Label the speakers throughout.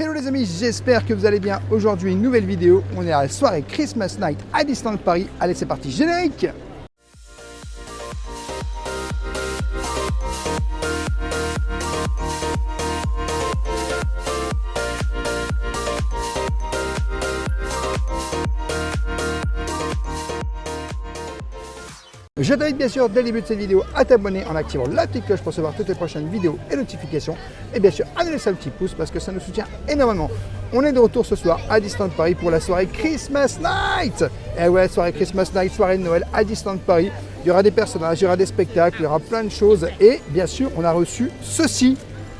Speaker 1: Hello les amis, j'espère que vous allez bien. Aujourd'hui, une nouvelle vidéo. On est à la soirée Christmas Night à Disneyland Paris. Allez, c'est parti, générique! Je t'invite bien sûr dès le début de cette vidéo à t'abonner en activant la petite cloche pour recevoir toutes les prochaines vidéos et notifications. Et bien sûr à nous laisser un petit pouce parce que ça nous soutient énormément. On est de retour ce soir à Disneyland Paris pour la soirée Christmas Night. Et ouais, soirée Christmas Night, soirée de Noël à Disneyland Paris. Il y aura des personnages, il y aura des spectacles, il y aura plein de choses. Et bien sûr on a reçu ceci.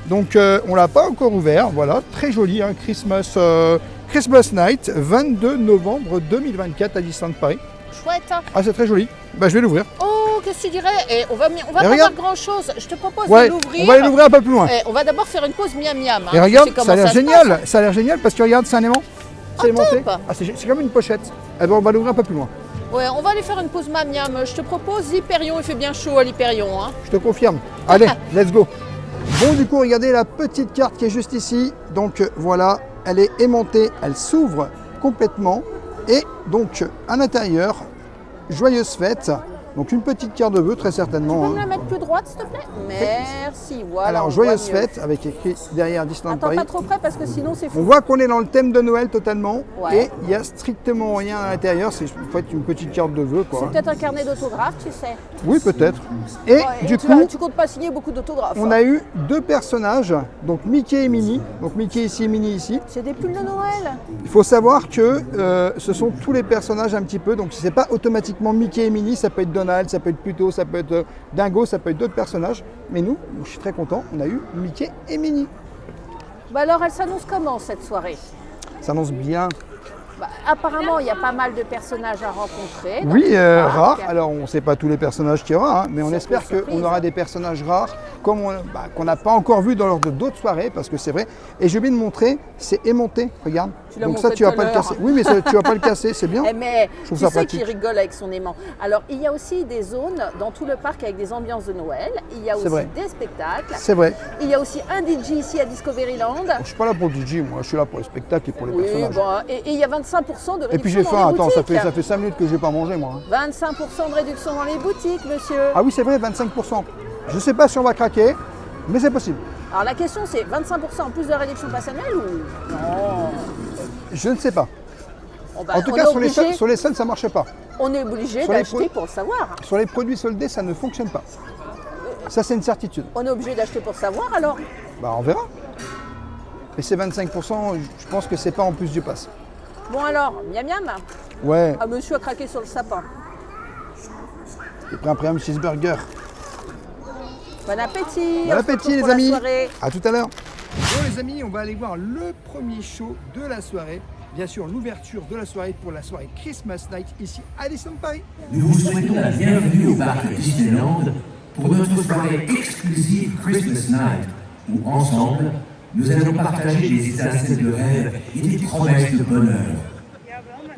Speaker 1: Donc on ne l'a pas encore ouvert. Voilà, très joli, hein, Christmas Night, 22 novembre 2024 à Disneyland Paris.
Speaker 2: Chouette.
Speaker 1: Ah, c'est très joli. Bah, je vais l'ouvrir.
Speaker 2: Oh, qu'est-ce que tu dirais? Et on va pas
Speaker 1: regarde.
Speaker 2: faire grand chose. Je te propose
Speaker 1: Ouais,
Speaker 2: de l'ouvrir.
Speaker 1: on va l'ouvrir un peu plus loin.
Speaker 2: Et on va d'abord faire une pause miam miam.
Speaker 1: Et regarde,
Speaker 2: Tu sais
Speaker 1: ça a
Speaker 2: comment
Speaker 1: l'air
Speaker 2: se
Speaker 1: génial.
Speaker 2: passe.
Speaker 1: Ça a l'air génial parce que regarde, c'est un aimant. C'est aimanté.
Speaker 2: top.
Speaker 1: Ah, c'est comme une pochette. Eh ben, on va l'ouvrir un peu plus loin.
Speaker 2: Ouais, on va aller faire une pause miam miam. Je te propose l'Hyperion. Il fait bien chaud à l'Hyperion. Hein.
Speaker 1: Je te confirme. Allez, let's go. Bon, du coup, regardez la petite carte qui est juste ici. Donc voilà, elle est aimantée, elle s'ouvre complètement. Et donc, à l'intérieur, joyeuse fête. Donc une petite carte de vœux très certainement.
Speaker 2: Tu peux me la mettre plus droite s'il te plaît? Merci, voilà.
Speaker 1: Alors
Speaker 2: on
Speaker 1: joyeuse
Speaker 2: voit mieux.
Speaker 1: fête avec écrit derrière Disneyland
Speaker 2: Attends
Speaker 1: Paris.
Speaker 2: pas trop près parce que sinon c'est
Speaker 1: On
Speaker 2: fou.
Speaker 1: voit qu'on est dans le thème de Noël totalement.
Speaker 2: Ouais.
Speaker 1: Et il n'y a strictement rien à l'intérieur. C'est en fait une petite carte de vœux,
Speaker 2: C'est
Speaker 1: quoi.
Speaker 2: peut-être un carnet d'autographes, tu sais.
Speaker 1: Oui, peut-être. Et
Speaker 2: Ouais,
Speaker 1: du
Speaker 2: tu
Speaker 1: coup,
Speaker 2: comptes pas signer beaucoup d'autographes.
Speaker 1: on a eu deux personnages, donc Mickey et Minnie. Donc Mickey ici et Minnie ici.
Speaker 2: C'est des pulls de Noël.
Speaker 1: Il faut savoir que ce sont tous les personnages un petit peu. Donc c'est pas automatiquement Mickey et Minnie. Ça peut être Donald, ça peut être Pluto, ça peut être Dingo, ça peut être d'autres personnages. Mais nous, je suis très content, on a eu Mickey et Minnie.
Speaker 2: Bah alors elle s'annonce comment cette soirée?
Speaker 1: Ça annonce bien.
Speaker 2: Bah, apparemment, il y a pas mal de personnages à rencontrer. dans
Speaker 1: Oui,
Speaker 2: le parc.
Speaker 1: rares. Alors, on ne sait pas tous les personnages qu'il y aura, hein, mais on espère
Speaker 2: Surprise.
Speaker 1: qu'on aura des personnages rares comme qu'on n'a pas encore vu lors de d'autres soirées, parce que c'est vrai. Et j'ai oublié de montrer, c'est aimanté, regarde.
Speaker 2: Tu l'as
Speaker 1: Donc ça,
Speaker 2: montré
Speaker 1: tu vas
Speaker 2: tout
Speaker 1: pas
Speaker 2: à
Speaker 1: le
Speaker 2: l'heure.
Speaker 1: casser. Oui, mais ça, tu vas pas le casser, c'est bien.
Speaker 2: Eh mais
Speaker 1: Je
Speaker 2: tu
Speaker 1: trouve ça
Speaker 2: sais
Speaker 1: pratique.
Speaker 2: qu'il rigole avec son aimant. Alors, il y a aussi des zones dans tout le parc avec des ambiances de Noël. Il y a aussi
Speaker 1: vrai.
Speaker 2: des spectacles.
Speaker 1: C'est vrai.
Speaker 2: Il y a aussi un DJ ici à Discoveryland.
Speaker 1: Je suis pas là pour le DJ, moi, je suis là pour le spectacle et pour les
Speaker 2: Oui,
Speaker 1: personnages.
Speaker 2: bon, et il y a 25% de réduction
Speaker 1: Et puis j'ai
Speaker 2: dans
Speaker 1: faim,
Speaker 2: les
Speaker 1: attends,
Speaker 2: boutiques.
Speaker 1: ça fait 5 minutes que je n'ai pas mangé, moi. hein.
Speaker 2: 25% de réduction dans les boutiques, monsieur.
Speaker 1: Ah oui, c'est vrai, 25%. Je sais pas si on va craquer, mais c'est possible.
Speaker 2: Alors la question c'est 25% en plus de réduction passe annuelle ou non?
Speaker 1: Je ne sais pas.
Speaker 2: Oh, bah,
Speaker 1: En tout
Speaker 2: on
Speaker 1: cas,
Speaker 2: est obligé-
Speaker 1: sur les soldes, ça ne marchait pas.
Speaker 2: on est obligé
Speaker 1: sur les
Speaker 2: d'acheter pour le savoir.
Speaker 1: Sur les produits soldés, ça ne fonctionne pas. Ça, c'est une certitude.
Speaker 2: On est obligé d'acheter pour savoir alors.
Speaker 1: Bah, on verra. Mais ces 25%, je pense que c'est pas en plus du pass.
Speaker 2: Bon alors, miam miam.
Speaker 1: Ouais,
Speaker 2: Ah, monsieur a craqué sur le sapin.
Speaker 1: j'ai pris un premium cheeseburger.
Speaker 2: Bon appétit.
Speaker 1: Bon
Speaker 2: on se
Speaker 1: appétit,
Speaker 2: retrouve
Speaker 1: les
Speaker 2: pour la
Speaker 1: amis.
Speaker 2: soirée.
Speaker 1: À tout à l'heure. Bon, les amis, on va aller voir le premier show de la soirée. Bien sûr, l'ouverture de la soirée pour la soirée Christmas Night ici à Disneyland Paris.
Speaker 3: Nous vous souhaitons la bienvenue au parc Disneyland pour notre soirée exclusive Christmas Night, où ensemble, nous allons partager des étincelles de rêve et des promesses de bonheur.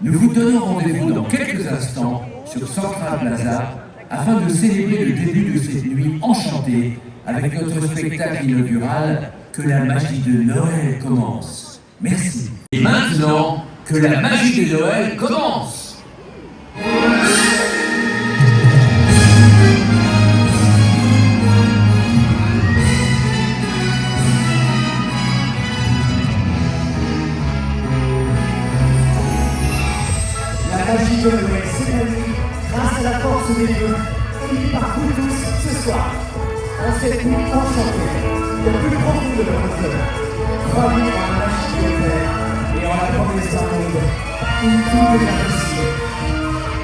Speaker 3: Nous vous donnons rendez-vous dans quelques instants sur Central Plaza afin de célébrer le début de cette nuit enchantée avec notre spectacle inaugural Que la magie de Noël commence. Merci. Et maintenant, que la magie de Noël commence.
Speaker 4: La magie de Noël s'épanouit grâce à la force des vœux émis par vous tous ce soir. En cette nuit enchantée, au plus profond de votre cœur, croyez en la magie de Père et en la promesse d'un monde où tout devient possible.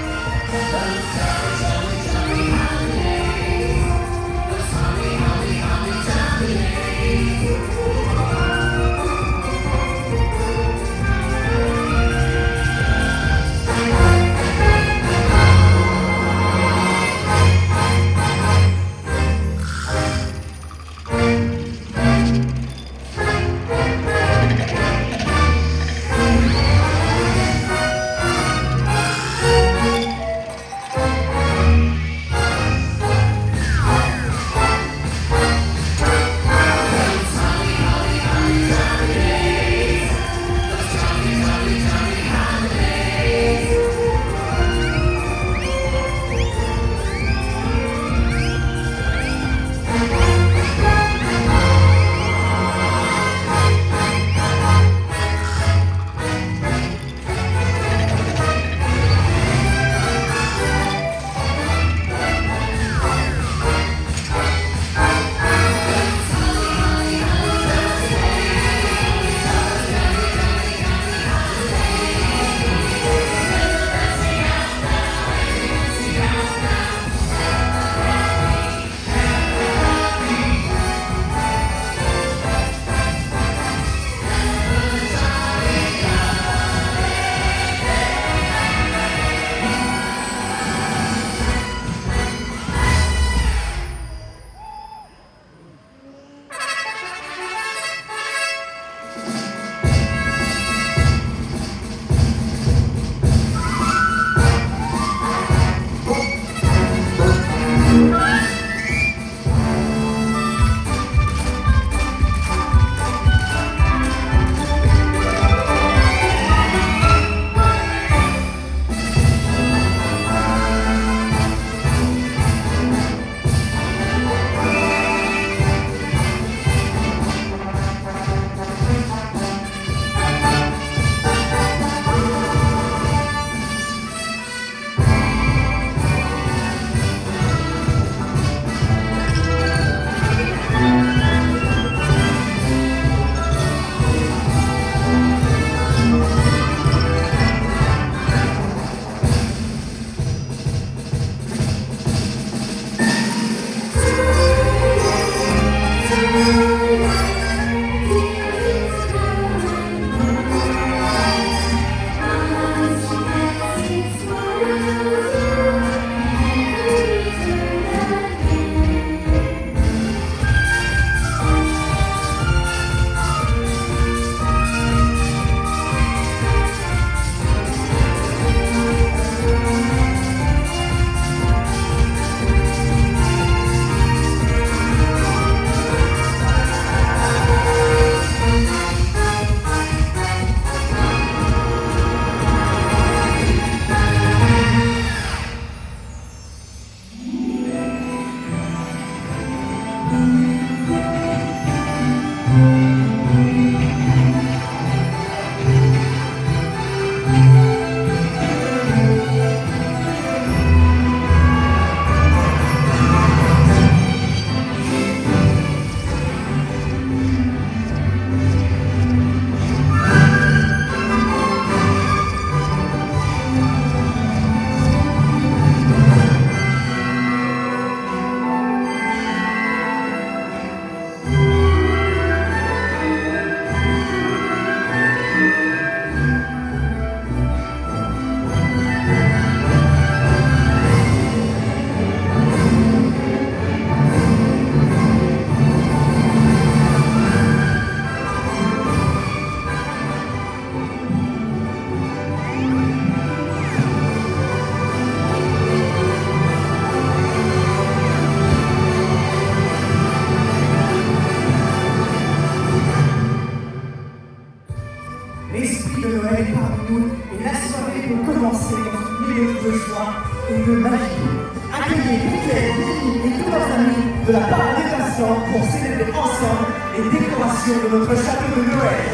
Speaker 4: L'esprit de Noël est parmi nous et la soirée peut commencer dans une mélodie de joie et de magie. Accueillez Mickaël, Lily et toute la famille de la part des passants pour célébrer ensemble les décorations de notre château de Noël.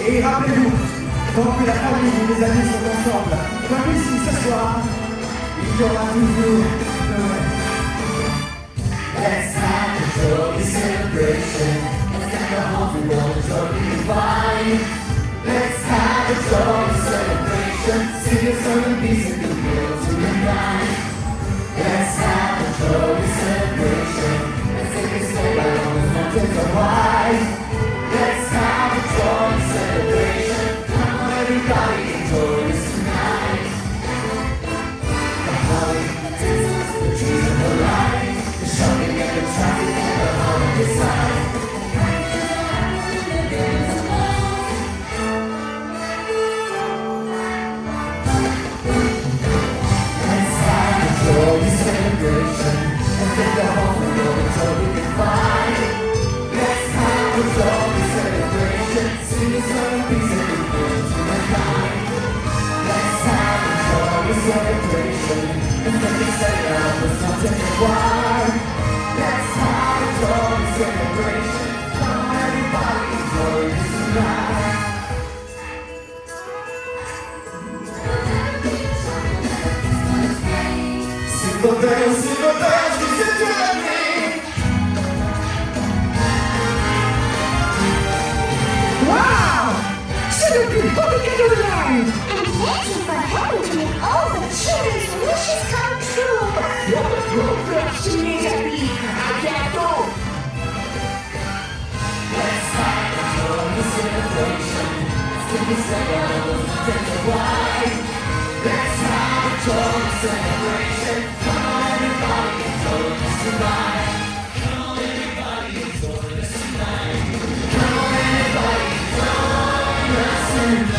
Speaker 4: Et rappelez-vous, tant que la famille et les amis sont ensemble, comme ici ce soir, il y aura toujours Noël. Let's have a jolly celebration. Let's have a happy one, jolly divine. Let's have a jolly celebration. Sing a song of peace and goodwill to unite. Let's have a jolly celebration. Let's take a step out on the mountains of white. Let's have a jolly celebration. Come on, everybody, enjoy this tonight. The holly, the tinsel, the trees and the light, the shopping and the traffic and the holiday sign. Let's have a jolly celebration and take the whole world until we can find. Let's have a jolly celebration, sing a song of peace and goodwill to mankind. Let's have a jolly celebration and take a step out the mountains of wide. Let's have a jolly celebration, come on everybody, enjoy this tonight. Jingle bells, listen to me.
Speaker 5: Wow! C'est le plus beau cadeau de Noël! And waiting for heaven to make all the children's wishes come true!
Speaker 4: Let's have a jolly celebration. Sing a song of mountains of white. Let's have a jolly celebration. Come on everybody, enjoy this tonight. Come on everybody, enjoy this tonight. Come on everybody, enjoy this tonight.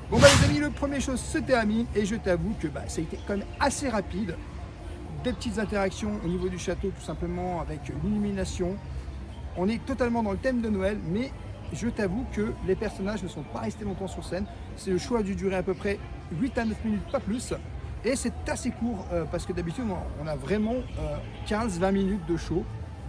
Speaker 1: Bon bah les amis, le premier chose se termine et je t'avoue que ça a été quand même assez rapide. Des petites interactions au niveau du château tout simplement avec l'illumination. On est totalement dans le thème de Noël, mais je t'avoue que les personnages ne sont pas restés longtemps sur scène. C'est le choix a dû durer à peu près 8 à 9 minutes, pas plus. Et c'est assez court parce que d'habitude on a vraiment 15-20 minutes de show.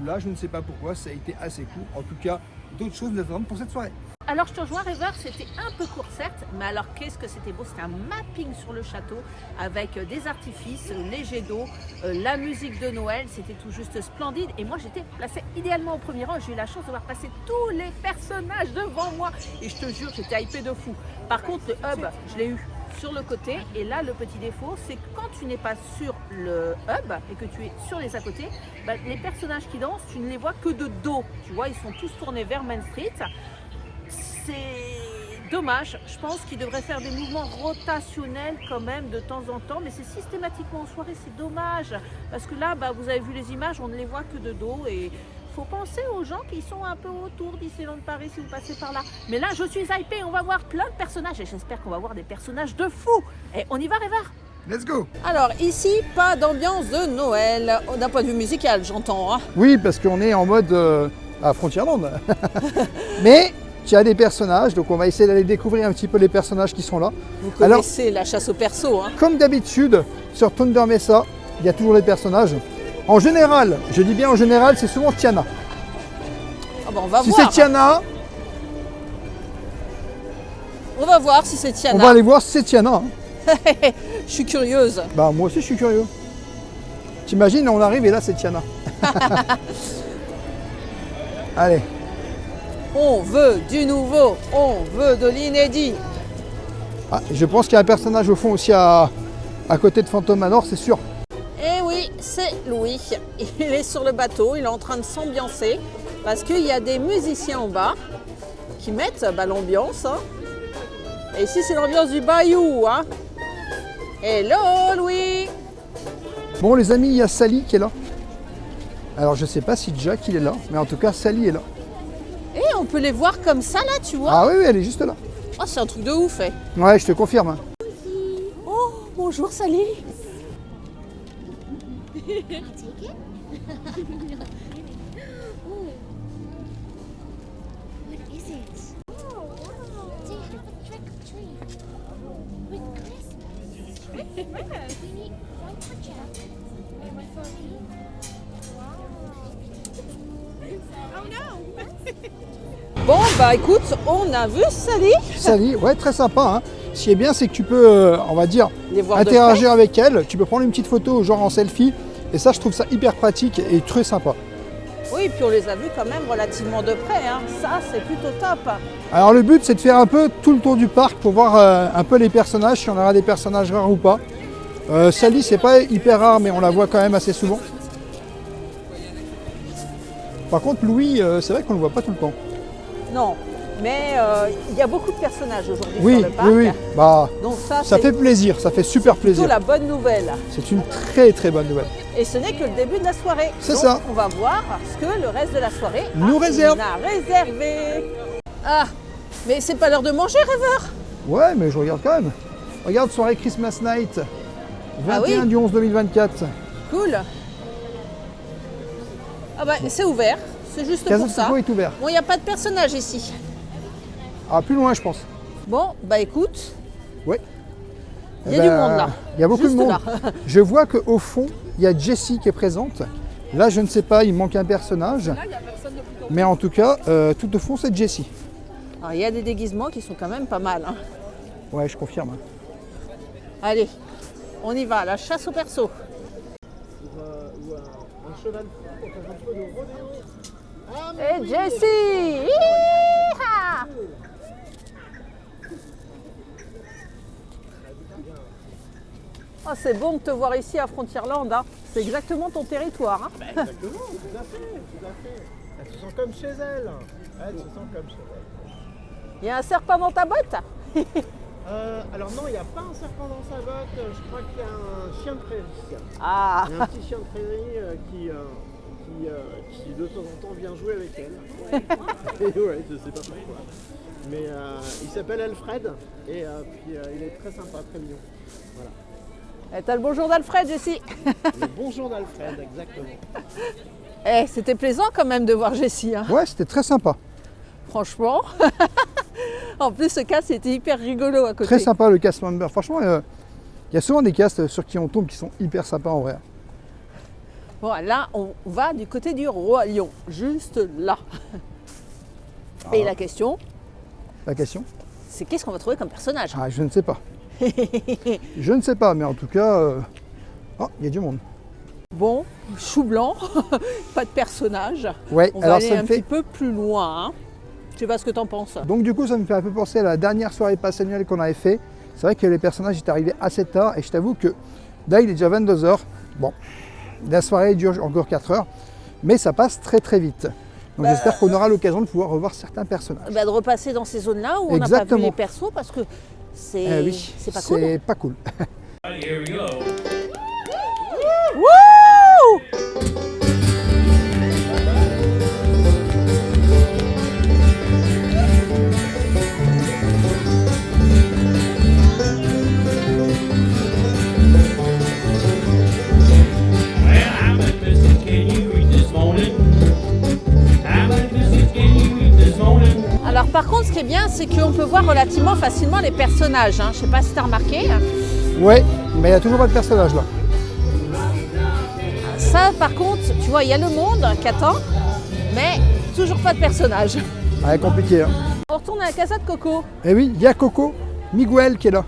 Speaker 1: Là je ne sais pas pourquoi, ça a été assez court. En tout cas, d'autres choses nous attendent pour cette soirée.
Speaker 2: Alors je te rejoins Rêveur, c'était un peu court certes, mais alors qu'est-ce que c'était beau, c'était un mapping sur le château avec des artifices, les jets d'eau, la musique de Noël, c'était tout juste splendide et moi j'étais placée idéalement au premier rang, j'ai eu la chance de voir passer tous les personnages devant moi et je te jure j'étais hypée de fou. Par contre le hub, je l'ai eu sur le côté et là le petit défaut c'est que quand tu n'es pas sur le hub et que tu es sur les à côté, les personnages qui dansent tu ne les vois que de dos, tu vois ils sont tous tournés vers Main Street. C'est dommage, je pense qu'il devrait faire des mouvements rotationnels quand même de temps en temps, mais c'est systématiquement en soirée, c'est dommage. Parce que là, vous avez vu les images, on ne les voit que de dos et il faut penser aux gens qui sont un peu autour Disneyland Paris si vous passez par là. Mais là, je suis hypée, on va voir plein de personnages et j'espère qu'on va voir des personnages de fous. Et on y va, Rêveur?
Speaker 1: Let's go!
Speaker 2: Alors ici, pas d'ambiance de Noël, d'un point de vue musical, j'entends. Hein.
Speaker 1: Oui, parce qu'on est en mode à Frontierland. Mais il y a des personnages, donc on va essayer d'aller découvrir un petit peu les personnages qui sont là.
Speaker 2: Vous connaissez la chasse aux persos. Hein.
Speaker 1: Comme d'habitude, sur Thunder Mesa, il y a toujours des personnages. En général, je dis bien en général, c'est souvent Tiana.
Speaker 2: Ah on va
Speaker 1: si
Speaker 2: voir.
Speaker 1: c'est Tiana,
Speaker 2: on va voir si c'est Tiana.
Speaker 1: On va aller voir si c'est Tiana.
Speaker 2: Je suis curieuse.
Speaker 1: Bah moi aussi je suis curieux. T'imagines, on arrive et là c'est Tiana. Allez.
Speaker 2: On veut du nouveau, on veut de l'inédit.
Speaker 1: Ah, je pense qu'il y a un personnage au fond aussi à côté de Phantom Manor, c'est sûr.
Speaker 6: Eh oui, c'est Louis. Il est sur le bateau, il est en train de s'ambiancer parce qu'il y a des musiciens en bas qui mettent l'ambiance. Hein. Et ici, c'est l'ambiance du bayou. Hein. Hello, Louis.
Speaker 1: Bon les amis, il y a Sally qui est là. Alors je sais pas si Jack il est là, mais en tout cas Sally est là.
Speaker 6: Et on peut les voir comme ça là, tu vois.
Speaker 1: Ah oui, oui, elle est juste là.
Speaker 6: Oh, c'est un truc de ouf. Eh.
Speaker 1: Ouais, je te confirme.
Speaker 6: Oh, bonjour Sally.
Speaker 5: What is it? Oh, wow. They have a trick or treat with Christmas. We need one for Jack and one for me. Wow. Oh no!
Speaker 6: Bon, bah écoute, on a vu Sally.
Speaker 1: Sally, ouais, très sympa. Hein. Ce qui est bien, c'est que tu peux, on va dire,
Speaker 6: Les voir de
Speaker 1: interagir avec elle. Tu peux prendre une petite photo, genre en selfie. Et ça, je trouve ça hyper pratique et très sympa.
Speaker 6: Oui, puis on les a vus quand même relativement de près. Hein. Ça, c'est plutôt top.
Speaker 1: Alors le but, c'est de faire un peu tout le tour du parc pour voir un peu les personnages, si on aura des personnages rares ou pas. Sally, c'est pas hyper rare, mais on la voit quand même assez souvent. Par contre, Louis, c'est vrai qu'on le voit pas tout le temps.
Speaker 6: Non, mais il y a beaucoup de personnages aujourd'hui
Speaker 1: Oui,
Speaker 6: sur le parc.
Speaker 1: oui, oui. Bah,
Speaker 6: Donc
Speaker 1: ça
Speaker 6: c'est
Speaker 1: fait plaisir, ça fait super
Speaker 6: plutôt
Speaker 1: plaisir.
Speaker 6: la bonne nouvelle.
Speaker 1: C'est une très très bonne nouvelle.
Speaker 6: Et ce n'est que le début de la soirée.
Speaker 1: C'est
Speaker 6: Donc,
Speaker 1: ça.
Speaker 6: On va voir ce que le reste de la soirée
Speaker 1: Nous réserve.
Speaker 6: a réservé. Ah, mais c'est pas l'heure de manger, rêveur.
Speaker 1: Ouais, mais je regarde quand même. Regarde soirée Christmas Night, 21
Speaker 6: Ah oui.
Speaker 1: du 11 2024.
Speaker 6: Cool. Ah bah c'est ouvert, c'est juste
Speaker 1: Casa
Speaker 6: pour ça.
Speaker 1: Coco est ouvert.
Speaker 6: Bon, il n'y a pas de personnage ici.
Speaker 1: Ah, plus loin, je pense.
Speaker 6: Bon, bah écoute,
Speaker 1: Ouais.
Speaker 6: il y a du monde là.
Speaker 1: Il y a beaucoup
Speaker 6: Juste
Speaker 1: de monde.
Speaker 6: là.
Speaker 1: Je vois qu'au fond, il y a Jessie qui est présente. Là, je ne sais pas, il manque un personnage. Mais en tout cas, tout au fond, c'est Jessie.
Speaker 6: Alors, il y a des déguisements qui sont quand même pas mal. Hein.
Speaker 1: Ouais, je confirme.
Speaker 6: Allez, on y va, la chasse au perso. Et Jessie! Hi-ha! Oh, c'est bon de te voir ici à Frontierland. Hein. C'est exactement ton territoire. Hein.
Speaker 7: Exactement, tout à fait. Elle se sent comme chez elle. Elle se sent comme chez elle.
Speaker 6: Il y a un serpent dans ta botte?
Speaker 7: Alors non, il n'y a pas un serpent dans sa botte. Je crois qu'il y a un chien de prairie.
Speaker 6: Ah!
Speaker 7: Il y a un petit chien de prairie qui de temps en temps vient jouer avec elle. Et ouais, je sais pas pourquoi. Mais il s'appelle Alfred et puis il est très sympa, très mignon. Voilà.
Speaker 6: Et t'as le bonjour d'Alfred, Jessie.
Speaker 7: Le bonjour d'Alfred, exactement.
Speaker 6: Eh, c'était plaisant quand même de voir Jessie. Hein.
Speaker 1: Ouais, c'était très sympa.
Speaker 6: Franchement. En plus, ce cast était hyper rigolo à côté.
Speaker 1: Très sympa le cast member. Franchement, il y a souvent des casts sur qui on tombe qui sont hyper sympas en vrai.
Speaker 6: Bon, là, on va du côté du Roi Lion, juste là. Et la question,
Speaker 1: La question?
Speaker 6: c'est qu'est-ce qu'on va trouver comme personnage?
Speaker 1: Ah, je ne sais pas. Je ne sais pas, mais en tout cas, oh, il y a du monde.
Speaker 6: Bon, chou blanc, pas de personnage.
Speaker 1: Ouais,
Speaker 6: On va
Speaker 1: alors
Speaker 6: aller
Speaker 1: ça
Speaker 6: un
Speaker 1: me
Speaker 6: petit
Speaker 1: fait.
Speaker 6: peu plus loin. Hein. Je sais pas ce que t'en penses.
Speaker 1: Donc du coup, ça me fait un peu penser à la dernière soirée passe annuelle qu'on avait fait. C'est vrai que les personnages étaient arrivés assez tard et je t'avoue que là, il est déjà 22h. Bon, la soirée dure encore 4 heures, mais ça passe très très vite. Donc j'espère qu'on aura l'occasion de pouvoir revoir certains personnages.
Speaker 6: Bah, de repasser dans ces zones-là où on n'a pas vu
Speaker 1: Exactement.
Speaker 6: les persos parce que c'est
Speaker 1: Eh oui,
Speaker 6: c'est pas cool.
Speaker 1: C'est pas cool.
Speaker 3: Here we go.
Speaker 6: Wouh!
Speaker 3: Well, how much biscuits can you eat this morning? How much biscuits can you eat this morning?
Speaker 6: Alors par contre, ce qui est bien, c'est qu'on peut voir relativement facilement les personnages. Hein. Je sais pas si tu as remarqué.
Speaker 1: Ouais, mais il n'y a toujours pas de personnage là.
Speaker 6: Ça, par contre, tu vois, il y a le monde qui attend, mais toujours pas de personnage.
Speaker 1: Ouais, compliqué. Hein.
Speaker 6: On retourne à la Casa de Coco.
Speaker 1: Et oui, il y a Coco, Miguel qui est là.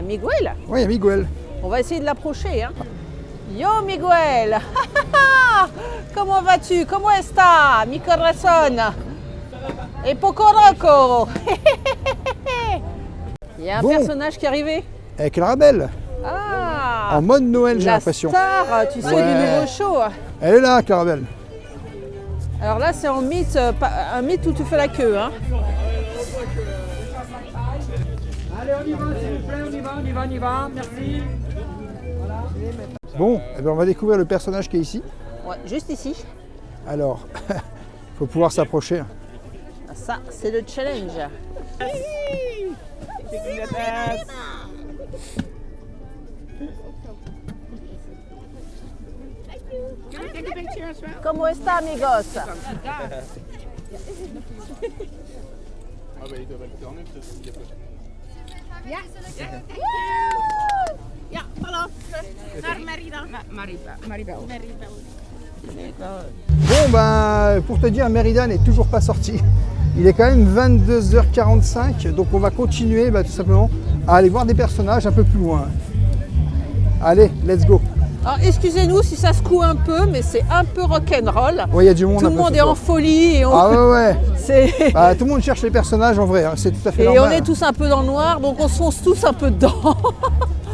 Speaker 6: Miguel,
Speaker 1: Ouais, il y a Miguel.
Speaker 6: on va essayer de l'approcher. Hein. Yo Miguel, comment vas-tu? Comment está? Mi corazón. Et Pocoroco. Il y a un
Speaker 1: Bon.
Speaker 6: personnage qui est arrivé.
Speaker 1: Avec Clarabelle,
Speaker 6: Ah
Speaker 1: en mode Noël, j'ai
Speaker 6: la
Speaker 1: l'impression.
Speaker 6: star, tu sais,
Speaker 1: Ouais.
Speaker 6: du nouveau show.
Speaker 1: Elle est là, Clarabelle.
Speaker 6: Alors là, c'est en mythe, un mythe où tu fais la queue. Hein.
Speaker 8: Allez, on y va, s'il vous plaît, on y va, merci.
Speaker 1: Bon, eh ben, on va découvrir le personnage qui est ici.
Speaker 6: Ouais, juste ici.
Speaker 1: Alors, il faut pouvoir s'approcher.
Speaker 6: Ça, c'est le challenge. Comment está, amigos?
Speaker 9: Ja, hallo. Naar Maribel.
Speaker 1: Bon, ben, pour te dire, Mérida n'est toujours pas sorti. Il est quand même 22h45, donc on va continuer tout simplement à aller voir des personnages un peu plus loin. Allez, let's go.
Speaker 6: Alors, excusez-nous si ça secoue un peu, mais c'est un peu rock'n'roll.
Speaker 1: Ouais, il y a du monde.
Speaker 6: Tout
Speaker 1: un
Speaker 6: le
Speaker 1: peu
Speaker 6: monde
Speaker 1: ce
Speaker 6: est en
Speaker 1: soir.
Speaker 6: folie. Et on,
Speaker 1: Ah ouais, ouais.
Speaker 6: c'est-
Speaker 1: Bah, tout le monde cherche les personnages en vrai, hein, c'est tout à fait
Speaker 6: et
Speaker 1: normal.
Speaker 6: on est tous un peu dans le noir, donc on se fonce tous un peu dedans.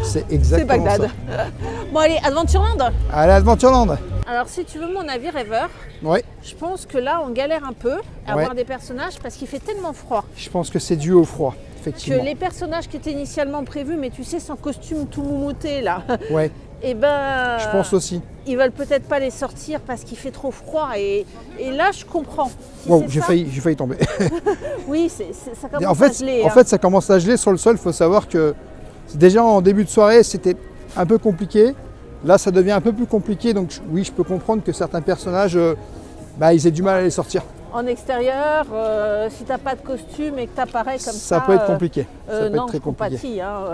Speaker 1: C'est
Speaker 6: C'est
Speaker 1: exactement
Speaker 6: Bagdad.
Speaker 1: ça.
Speaker 6: Bon, allez, Adventureland.
Speaker 1: Allez, Adventureland.
Speaker 6: Alors, si tu veux mon avis rêveur,
Speaker 1: Ouais,
Speaker 6: je pense que là, on galère un peu à
Speaker 1: Ouais.
Speaker 6: avoir des personnages parce qu'il fait tellement froid
Speaker 1: je pense que c'est dû au froid,
Speaker 6: que
Speaker 1: effectivement.
Speaker 6: les personnages qui étaient initialement prévus, mais tu sais, sans costume tout moumouté là,
Speaker 1: Ouais,
Speaker 6: et ben,
Speaker 1: je pense aussi.
Speaker 6: ils veulent peut-être pas les sortir parce qu'il fait trop froid. Et là, je comprends. Si
Speaker 1: Wow,
Speaker 6: c'est
Speaker 1: j'ai
Speaker 6: ça,
Speaker 1: failli tomber.
Speaker 6: Oui, ça commence
Speaker 1: En
Speaker 6: à
Speaker 1: fait,
Speaker 6: geler.
Speaker 1: en
Speaker 6: hein.
Speaker 1: fait, ça commence à geler sur le sol. Il faut savoir que déjà en début de soirée, c'était un peu compliqué. Là, ça devient un peu plus compliqué. Donc oui, je peux comprendre que certains personnages, ils aient du mal à les sortir.
Speaker 6: En extérieur, si t'as pas de costume et que t'apparais comme ça,
Speaker 1: Ça peut être compliqué. Ça peut
Speaker 6: non,
Speaker 1: être très
Speaker 6: je
Speaker 1: compliqué.
Speaker 6: compatis. Hein.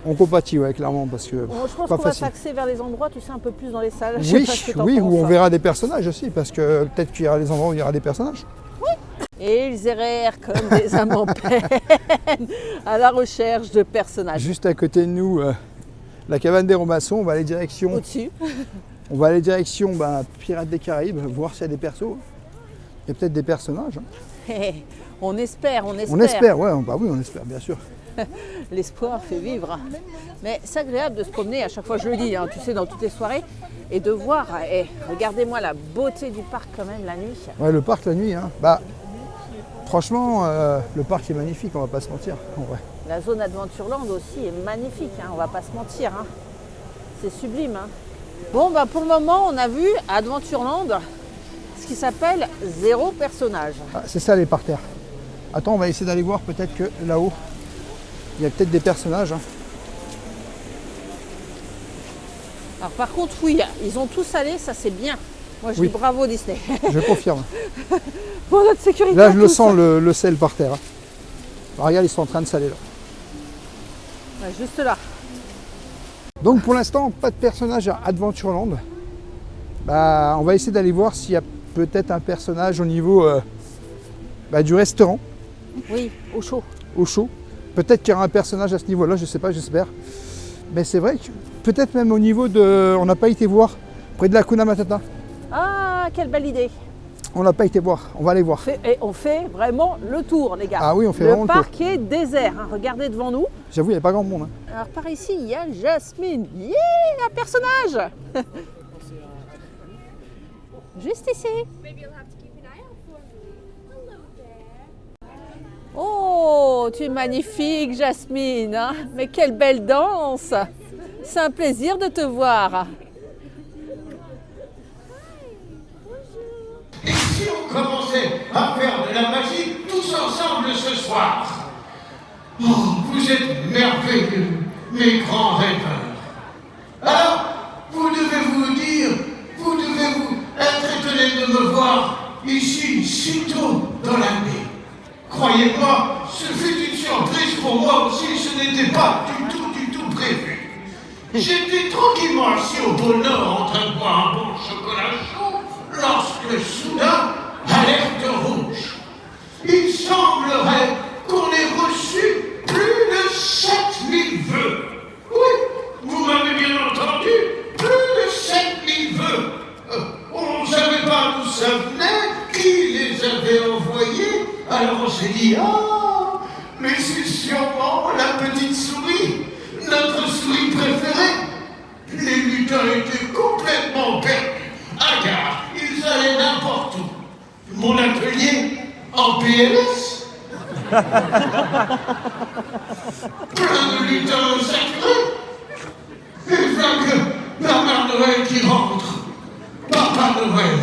Speaker 1: On compatit, ouais, clairement, parce que
Speaker 6: Bon, je pense
Speaker 1: pas
Speaker 6: qu'on va
Speaker 1: facile.
Speaker 6: s'axer vers les endroits, tu sais, un peu plus dans les salles. Je sais
Speaker 1: Oui,
Speaker 6: pas ce que t'en
Speaker 1: oui, où
Speaker 6: penses,
Speaker 1: on
Speaker 6: hein.
Speaker 1: verra des personnages aussi, parce que peut-être qu'il y aura des endroits où il y aura des personnages.
Speaker 6: Et ils errèrent comme des âmes en peine à la recherche de personnages.
Speaker 1: Juste à côté de nous, la cabane des Romassons, on va aller direction,
Speaker 6: Au-dessus.
Speaker 1: Pirates des Caraïbes, voir s'il y a des persos. Il y a peut-être des personnages. Hein.
Speaker 6: On espère, on espère.
Speaker 1: On espère, ouais, bah oui, on espère, bien sûr.
Speaker 6: L'espoir fait vivre. Mais c'est agréable de se promener, à chaque fois je le dis, hein, tu sais, dans toutes les soirées, et de voir, regardez-moi la beauté du parc quand même la nuit.
Speaker 1: Ouais, le parc la nuit, hein. Franchement, le parc est magnifique, on va pas se mentir, en vrai.
Speaker 6: La zone Adventureland aussi est magnifique, hein, on va pas se mentir. Hein. C'est sublime. Hein. Bon, pour le moment, on a vu à Adventureland ce qui s'appelle 0 personnage.
Speaker 1: Ah, c'est ça les parterres. Attends, on va essayer d'aller voir peut-être que là-haut, il y a peut-être des personnages. Hein.
Speaker 6: Alors par contre, oui, ils ont tous allé, ça c'est bien. Moi je
Speaker 1: Oui.
Speaker 6: dis bravo Disney.
Speaker 1: Je confirme.
Speaker 6: Pour notre sécurité.
Speaker 1: Là,
Speaker 6: à
Speaker 1: je le
Speaker 6: tous.
Speaker 1: sens, le sel par terre. Hein. Alors, regarde, ils sont en train de saler là.
Speaker 6: Ouais, juste là.
Speaker 1: Donc pour l'instant, pas de personnage à Adventureland. On va essayer d'aller voir s'il y a peut-être un personnage au niveau du restaurant,
Speaker 6: Oui, au chaud.
Speaker 1: au chaud. Peut-être qu'il y aura un personnage à ce niveau-là, je sais pas, j'espère. Mais c'est vrai que peut-être même au niveau de... On n'a pas été voir près de la Hakuna Matata.
Speaker 6: Ah, quelle belle idée.
Speaker 1: On n'a pas été voir, on va aller voir.
Speaker 6: Et on fait vraiment le tour, les gars.
Speaker 1: Ah oui, on fait
Speaker 6: le
Speaker 1: vraiment le
Speaker 6: parc est désert. Hein. Regardez devant nous.
Speaker 1: J'avoue, il n'y a pas grand monde. Hein.
Speaker 6: Alors par ici, il y a Jasmine. Yeah, un personnage. Juste ici. Oh, tu es magnifique, Jasmine. Hein. Mais quelle belle danse. C'est un plaisir de te voir.
Speaker 10: Et si on commençait à faire de la magie tous ensemble ce soir? Oh, vous êtes merveilleux, mes grands rêveurs. Alors, vous devez être étonnés de me voir ici si tôt dans l'année. Croyez-moi, ce fut une surprise pour moi aussi, ce n'était pas du tout prévu. J'étais tranquillement assis au pôle Nord en train de boire un bon chocolat chaud lorsque soudain, alerte rouge. Il semblerait qu'on ait reçu plus de 7000 vœux. Oui, vous m'avez bien entendu, plus de 7000 vœux. On ne savait pas d'où ça venait, qui les avait envoyés, alors on s'est dit, ah, mais c'est sûrement la petite Plein de lutins saturés. Et voilà que Bernard Noël qui rentre. Papa Noël.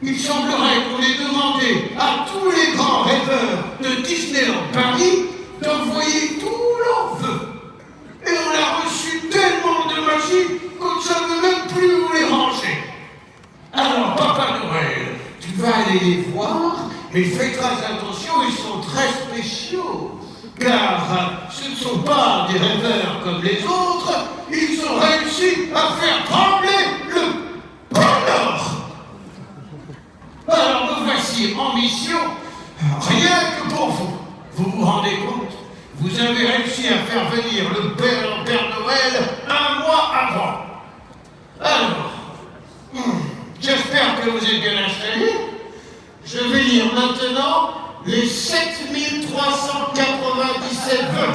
Speaker 10: Il semblerait qu'on ait demandé à tous les grands rêveurs de Disneyland Paris d'envoyer tous leurs vœux. Et on a reçu tellement de magie qu'on ne savait même plus où les ranger. Alors, Papa Noël, tu vas aller les voir, mais fais très attention, ils sont très spéciaux. Car ce ne sont pas des rêveurs comme les autres, ils ont réussi à faire trembler le pôle Nord. Alors nous voici en mission, rien que pour vous. Vous vous rendez compte? Vous avez réussi à faire venir le Père Noël un mois avant. Alors, j'espère que vous êtes bien installés. Je vais lire maintenant les 7397 vœux.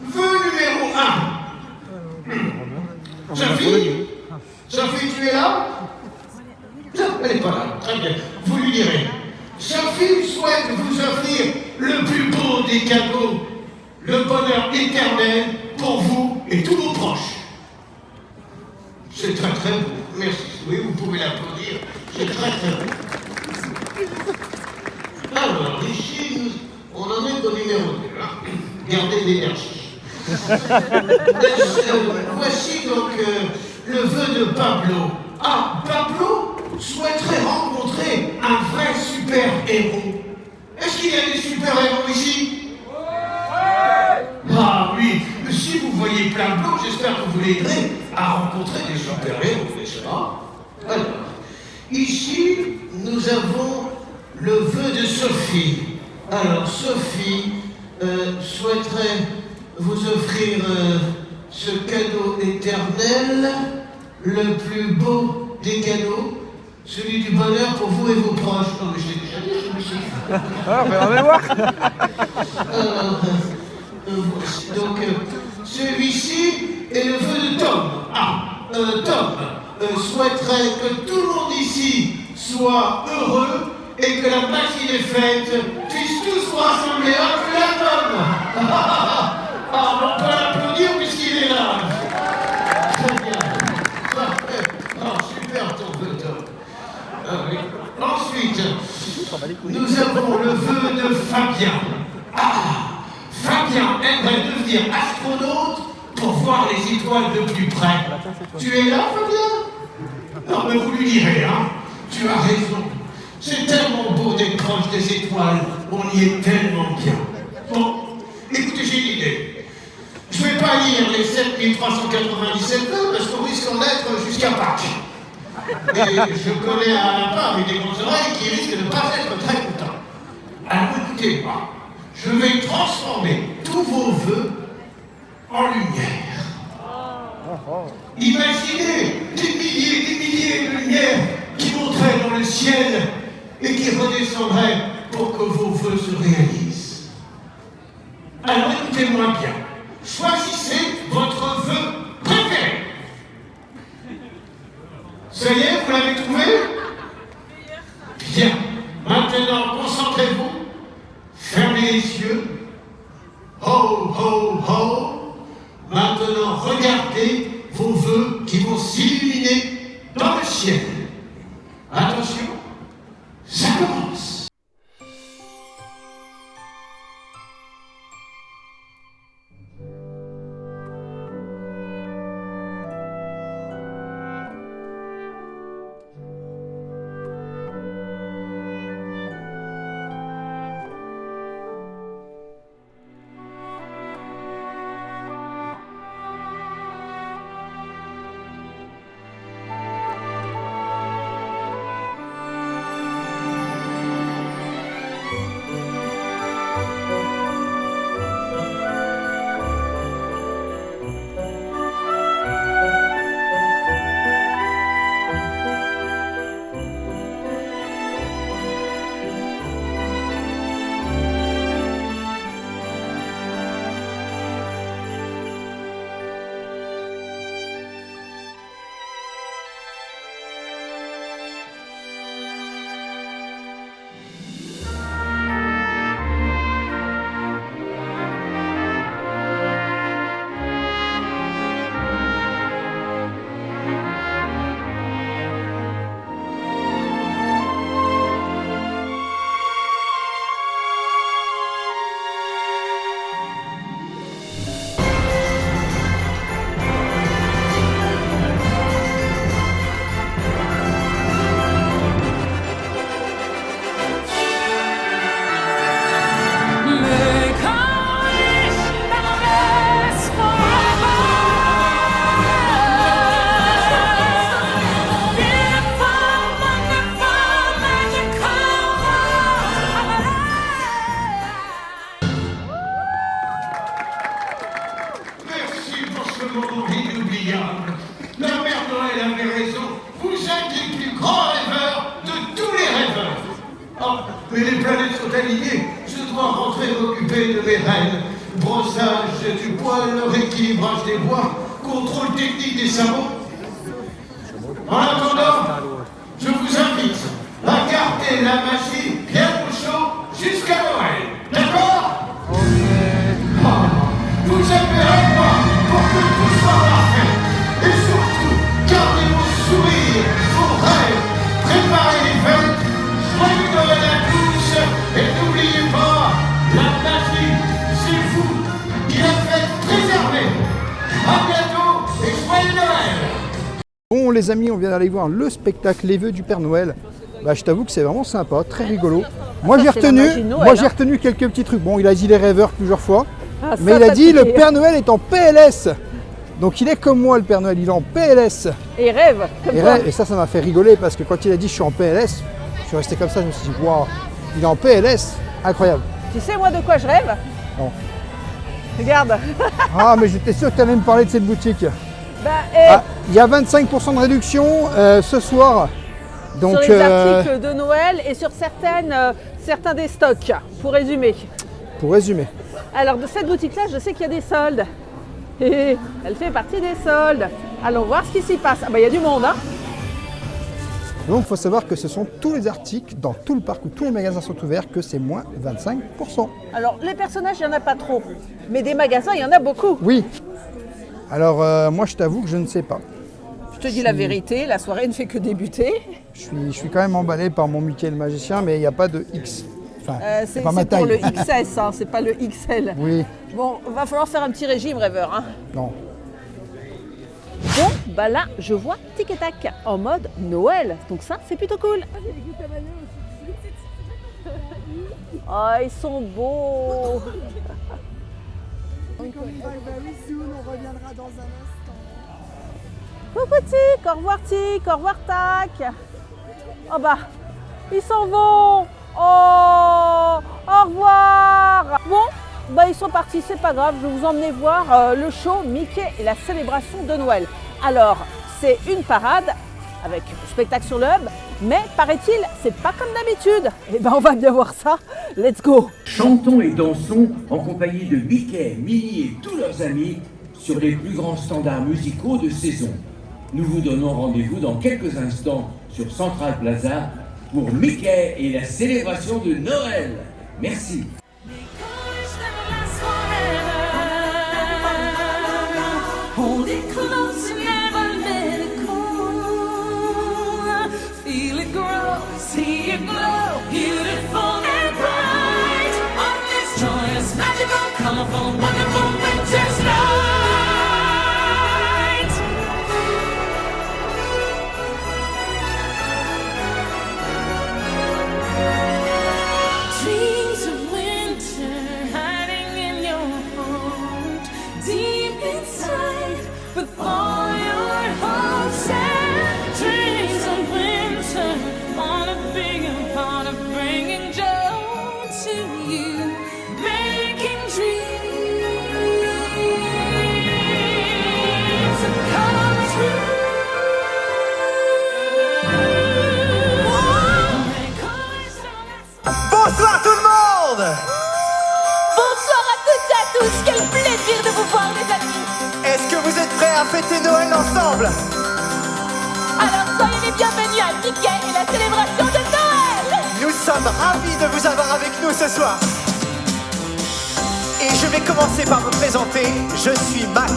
Speaker 10: Vœu numéro 1. Sophie? Sophie, tu es là? Non, elle n'est pas là. Très bien. Vous lui direz. Sophie souhaite vous offrir le plus beau des cadeaux, le bonheur éternel pour vous et tous vos proches. C'est très très beau. Merci. Oui, vous pouvez l'applaudir. C'est très très beau. Alors, ici, on en est au numéro 2. Hein. Gardez l'énergie. Voici donc le vœu de Pablo. Ah, Pablo souhaiterait rencontrer un vrai super-héros. Est-ce qu'il y a des super-héros ici? Ah oui, si vous voyez Pablo, j'espère que vous l'aiderez à rencontrer des super-héros, n'est-ce pas? Alors, ici, nous avons le vœu de Sophie. Alors, Sophie souhaiterait vous offrir ce cadeau éternel, le plus beau des cadeaux, celui du bonheur pour vous et vos proches. Non, mais je l'ai déjà dit, celui-ci.
Speaker 1: Ah, on va voir.
Speaker 10: Donc, celui-ci est le vœu de Tom. Ah, Tom souhaiterait que tout le monde ici soit heureux et que la magie des fêtes puisse tous se rassembler. Ah, tu l'as, Tom? Ah, on peut l'applaudir puisqu'il est là. Très bien. Parfait. Ah, super ton vœu, Tom. Ah, oui. Ensuite, nous avons le vœu de Fabien. Ah, Fabien aimerait devenir astronaute pour voir les étoiles de plus près. Tu es là, Fabien? Non, mais vous lui direz, hein. Tu as raison. C'est tellement beau d'être proche des étoiles. On y est tellement bien. Bon, écoutez, j'ai une idée. Je ne vais pas lire les 7397 vœux parce qu'on risque d'en être jusqu'à Pâques. Et je connais un lapin avec des grandes oreilles qui risque de ne pas être très content. Alors écoutez-moi, je vais transformer tous vos vœux en lumière. Imaginez des milliers de lumières qui monteraient dans le ciel et qui redescendraient pour que vos vœux se réalisent. Alors écoutez-moi bien. Choisissez votre vœu préféré. Ça y est, vous l'avez trouvé? Bien. Maintenant, concentrez-vous. Fermez les yeux. Ho, ho, ho. Maintenant, regardez vos vœux qui vont s'illuminer dans le ciel. Attention, ça commence. m'occuper de mes rênes. Brossage du poil, rééquilibrage des bois, contrôle technique des sabots. En attendant, je vous invite à garder la magie bien au chaud jusqu'à Noël. D'accord? Vous appelez avec moi pour que tout soit parfait. Et surtout, gardez vos sourires, vos rêves, préparez les fêtes, joyeux Noël à tous. Et n'oubliez pas, la magie, c'est vous qui la faites préserver. À bientôt et joyeux Noël.
Speaker 1: Bon les amis, on vient d'aller voir le spectacle Les Vœux du Père Noël. Bah, je t'avoue que c'est vraiment sympa, très rigolo. Moi j'ai retenu quelques petits trucs. Bon, il a dit les rêveurs plusieurs fois, mais il a dit le Père Noël est en PLS. Donc il est comme moi le Père Noël, il est en PLS.
Speaker 6: Et il rêve comme toi.
Speaker 1: Et ça m'a fait rigoler parce que quand il a dit je suis en PLS, je suis resté comme ça, je me suis dit waouh, il est en PLS, incroyable.
Speaker 6: Tu sais moi de quoi je rêve?
Speaker 1: Non.
Speaker 6: Regarde.
Speaker 1: Ah mais j'étais sûr que tu allais me parler de cette boutique.
Speaker 6: Bah,
Speaker 1: il y a 25% de réduction ce soir. Donc,
Speaker 6: sur les articles de Noël et sur certains des stocks, pour résumer. Alors de cette boutique-là, je sais qu'il y a des soldes. Et elle fait partie des soldes. Allons voir ce qui s'y passe. Ah bah il y a du monde, hein.
Speaker 1: Donc il faut savoir que ce sont tous les articles dans tout le parc où tous les magasins sont ouverts que c'est moins 25%.
Speaker 6: Alors les personnages, il n'y en a pas trop. Mais des magasins, il y en a beaucoup.
Speaker 1: Oui. Alors moi je t'avoue que je ne sais pas.
Speaker 6: Je te dis la vérité, la soirée ne fait que débuter.
Speaker 1: Je suis quand même emballé par mon Mickey le magicien, mais il n'y a pas de X. Enfin,
Speaker 6: c'est
Speaker 1: pas ma taille.
Speaker 6: pour le XS, hein, c'est pas le XL.
Speaker 1: Oui.
Speaker 6: Bon, va falloir faire un petit régime, rêveur. Hein.
Speaker 1: Non.
Speaker 6: Bon, bah là, je vois Tic et Tac en mode Noël. Donc ça, c'est plutôt cool. Oh, ils sont beaux.
Speaker 11: On reviendra dans un instant.
Speaker 6: Coucou Tic, au revoir Tic, au revoir Tac. Oh bah, ils s'en vont. Oh, au revoir. Bon, bah ils sont partis, c'est pas grave, je vais vous emmener voir le show Mickey et la célébration de Noël. Alors, c'est une parade avec spectacle sur le hub, mais paraît-il, c'est pas comme d'habitude. Eh ben on va bien voir ça, let's go.
Speaker 3: Chantons et dansons en compagnie de Mickey, Minnie et tous leurs amis sur les plus grands standards musicaux de saison. Nous vous donnons rendez-vous dans quelques instants sur Central Plaza pour Mickey et la célébration de Noël. Merci.
Speaker 4: Bonsoir tout le monde!
Speaker 12: Bonsoir à toutes et à tous, quel plaisir de vous voir les amis!
Speaker 4: Est-ce que vous êtes prêts à fêter Noël ensemble?
Speaker 12: Alors soyez les bienvenus à Mickey et la célébration de Noël!
Speaker 4: Nous sommes ravis de vous avoir avec nous ce soir. Et je vais commencer par me présenter, je suis Max.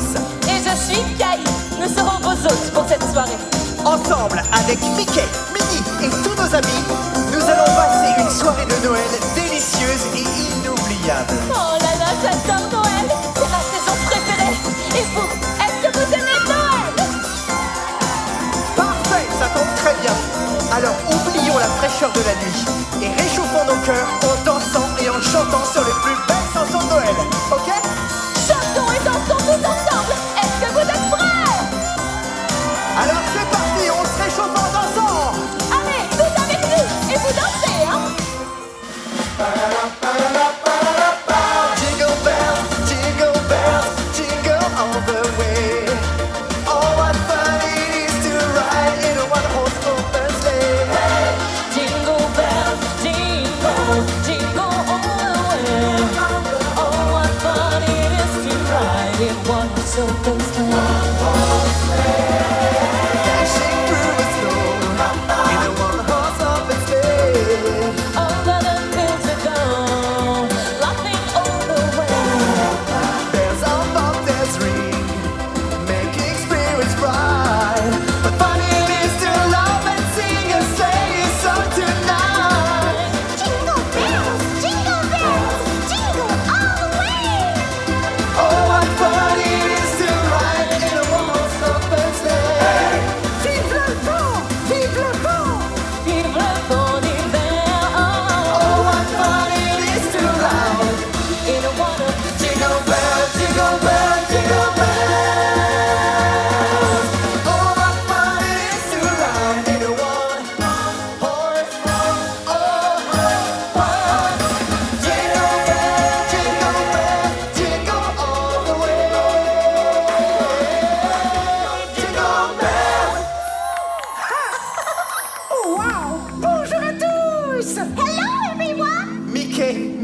Speaker 12: Et je suis Kai, nous serons vos hôtes pour cette soirée.
Speaker 4: Ensemble, avec Mickey, Minnie et tous nos amis, nous allons passer une soirée de Noël délicieuse et inoubliable.
Speaker 12: Oh là là, j'adore Noël, c'est ma saison préférée. Et vous, est-ce que vous aimez Noël?
Speaker 4: Parfait, ça tombe très bien. Alors oublions la fraîcheur de la nuit et réchauffons nos cœurs en dansant et en chantant sur les plus belles chansons de Noël, ok?
Speaker 12: Chantons et dansons tous ensemble. Est-ce que vous êtes prêts?
Speaker 4: Alors c'est parti, on se réchauffe en dansant.
Speaker 12: Allez, tous avec nous, et vous dansez, hein?
Speaker 4: Jingle bells, jingle all the way. Oh, what fun it is to ride in a one-horse open sleigh.
Speaker 12: Jingle bells, jingle, jingle all the way.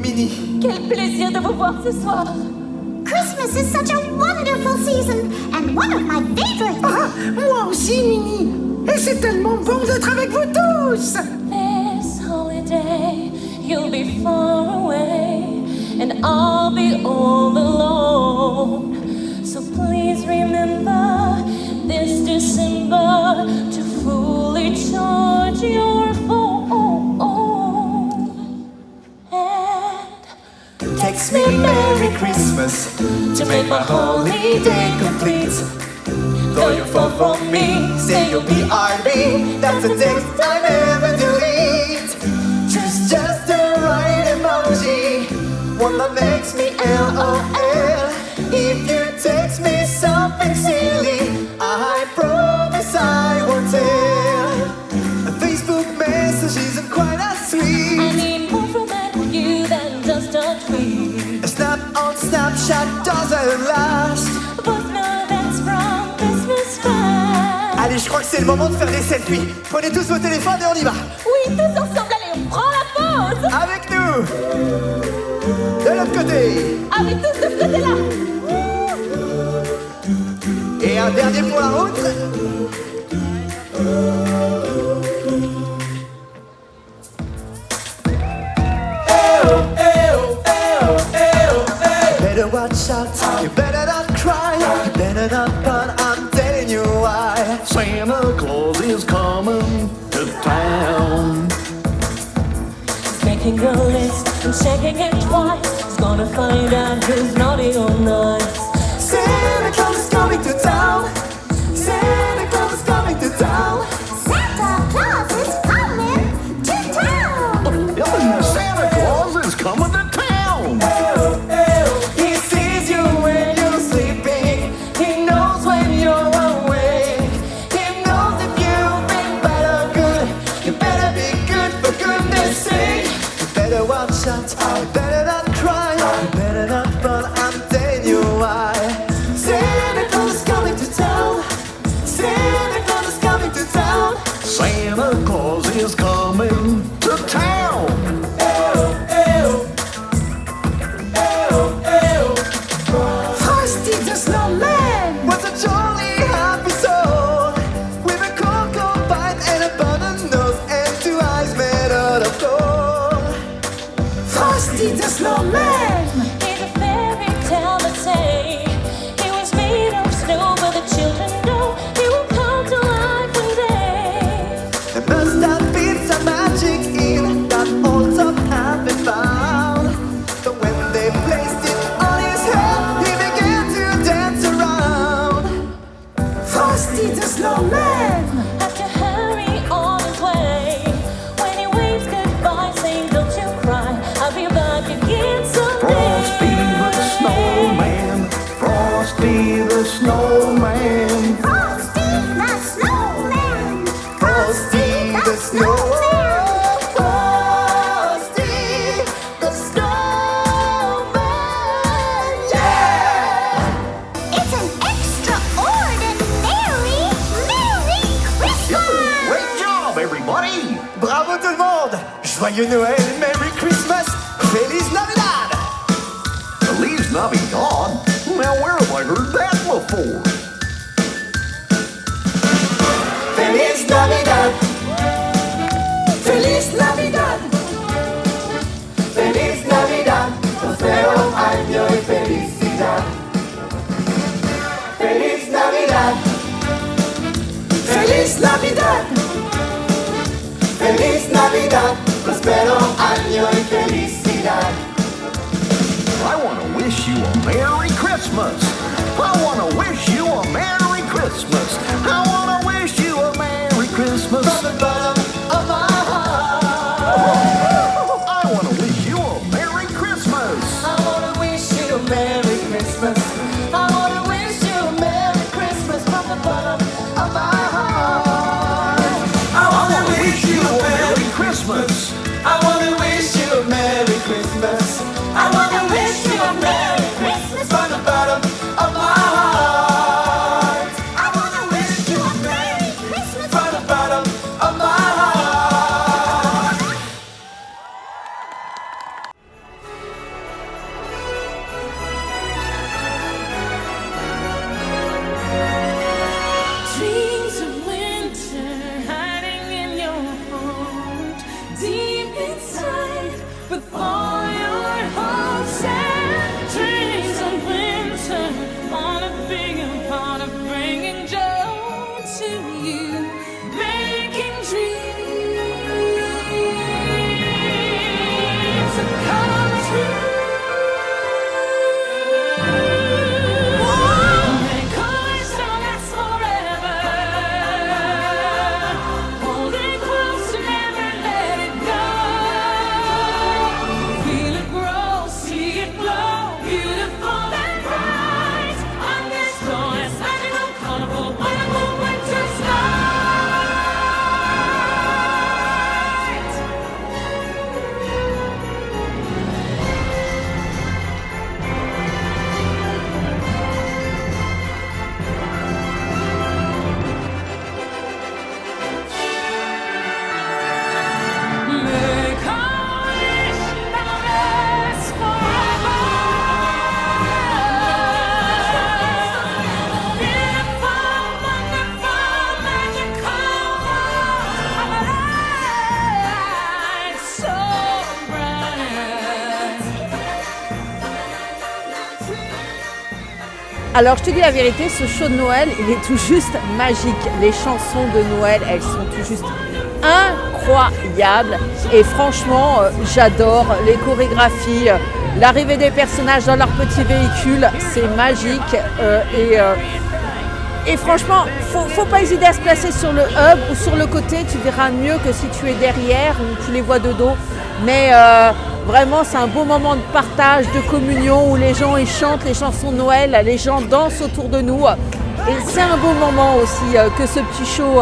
Speaker 12: Minnie. Quel plaisir de vous voir ce soir.
Speaker 5: Christmas is such a wonderful season and one of my favorites.
Speaker 4: Ah, moi aussi, Minnie. Et c'est tellement bon d'être avec vous tous.
Speaker 12: This holiday, you'll be far away, and I'll be all alone. So please remember this December to fully charge your phone. And
Speaker 4: Text me Merry Christmas to make my holiday complete. Though you're far from me, say you'll be RB. That's a text I never delete. Choose just the right emoji, one that makes me LOL. If you text me something silly, I promise I won't tell. A Facebook message isn't quite as sweet.
Speaker 12: I need more from you than just a tweet.
Speaker 4: A snap on Snapchat doesn't last.
Speaker 12: But no, that's from Christmas past.
Speaker 4: Allez, je crois que c'est le moment de faire des selfies. Prenez tous vos téléphones et on y va.
Speaker 12: Oui, tous ensemble, allez, on prend la pause.
Speaker 4: Avec nous. De l'autre côté.
Speaker 12: Avec tous de ce côté-là.
Speaker 4: Et un dernier pour la route. Better watch out, you better not cry, you better not run, I'm telling you why.
Speaker 10: Santa Claus is coming to town.
Speaker 12: He's making a list and checking it twice. He's gonna find out who's naughty or nice.
Speaker 4: Santa Claus is coming to town. Santa Claus is coming to town.
Speaker 5: Santa Claus is coming to town.
Speaker 10: Santa Claus is coming to town.
Speaker 4: He sees you when you're sleeping. He knows when you're awake. He knows if you've been bad or good. You better be good for goodness sake. You better watch out. You better not cry. You better not run. I'm telling you why. Santa Claus is coming to town. Santa Claus is coming to town.
Speaker 10: Santa Claus is coming to town.
Speaker 4: Frosty the Snowman was a jolly happy soul with a cocoa bite and a button nose and 2 eyes made out of gold. Frosty the Snowman.
Speaker 12: He's a fairy tale that say he was made of snow, but the children know he will come to life one day.
Speaker 4: There must have been some magic in that old top had been found. So when they placed it on his head, he began to dance around. Frosty the Snowman.
Speaker 12: Had to hurry on his way. When he waves goodbye, saying don't you cry, I'll be back again someday.
Speaker 10: Frosty the Snowman.
Speaker 5: Frosty the Snowman.
Speaker 4: Frosty the Snowman. Frosty the Snowman. Yeah!
Speaker 5: It's an extraordinary Merry Christmas.
Speaker 10: Great job, everybody.
Speaker 4: Bravo tout le monde! Joyeux Noël, Merry Christmas, Feliz Navidad!
Speaker 10: Feliz Navidad? Now, where have I heard that before?
Speaker 4: Feliz Navidad! Feliz Navidad! Feliz Navidad! Prospero año y felicidad! Feliz Navidad! Feliz Navidad! Feliz Navidad! Prospero año y felicidad!
Speaker 10: I want to wish you a Merry Christmas. I want to wish you a Merry Christmas. I want to wish you a Merry Christmas.
Speaker 4: From the bottom of my heart.
Speaker 10: I want to wish you a Merry Christmas.
Speaker 4: I want to wish you a Merry Christmas. I want to wish you a Merry Christmas from the bottom of my heart. I want to wish you a Merry
Speaker 10: Christmas.
Speaker 4: I want to wish you a Merry Christmas. I want to wish you a Merry Christmas from the bottom of my heart. I want to
Speaker 6: Alors je te dis la vérité, ce show de Noël, il est tout juste magique. Les chansons de Noël, elles sont tout juste incroyables. Et franchement, j'adore les chorégraphies, l'arrivée des personnages dans leur petit véhicule, c'est magique. Et franchement, faut pas hésiter à se placer sur le hub ou sur le côté, tu verras mieux que si tu es derrière ou tu les vois de dos. Mais vraiment, c'est un beau moment de partage, de communion où les gens ils chantent les chansons de Noël, les gens dansent autour de nous. Et c'est un beau moment aussi que ce petit show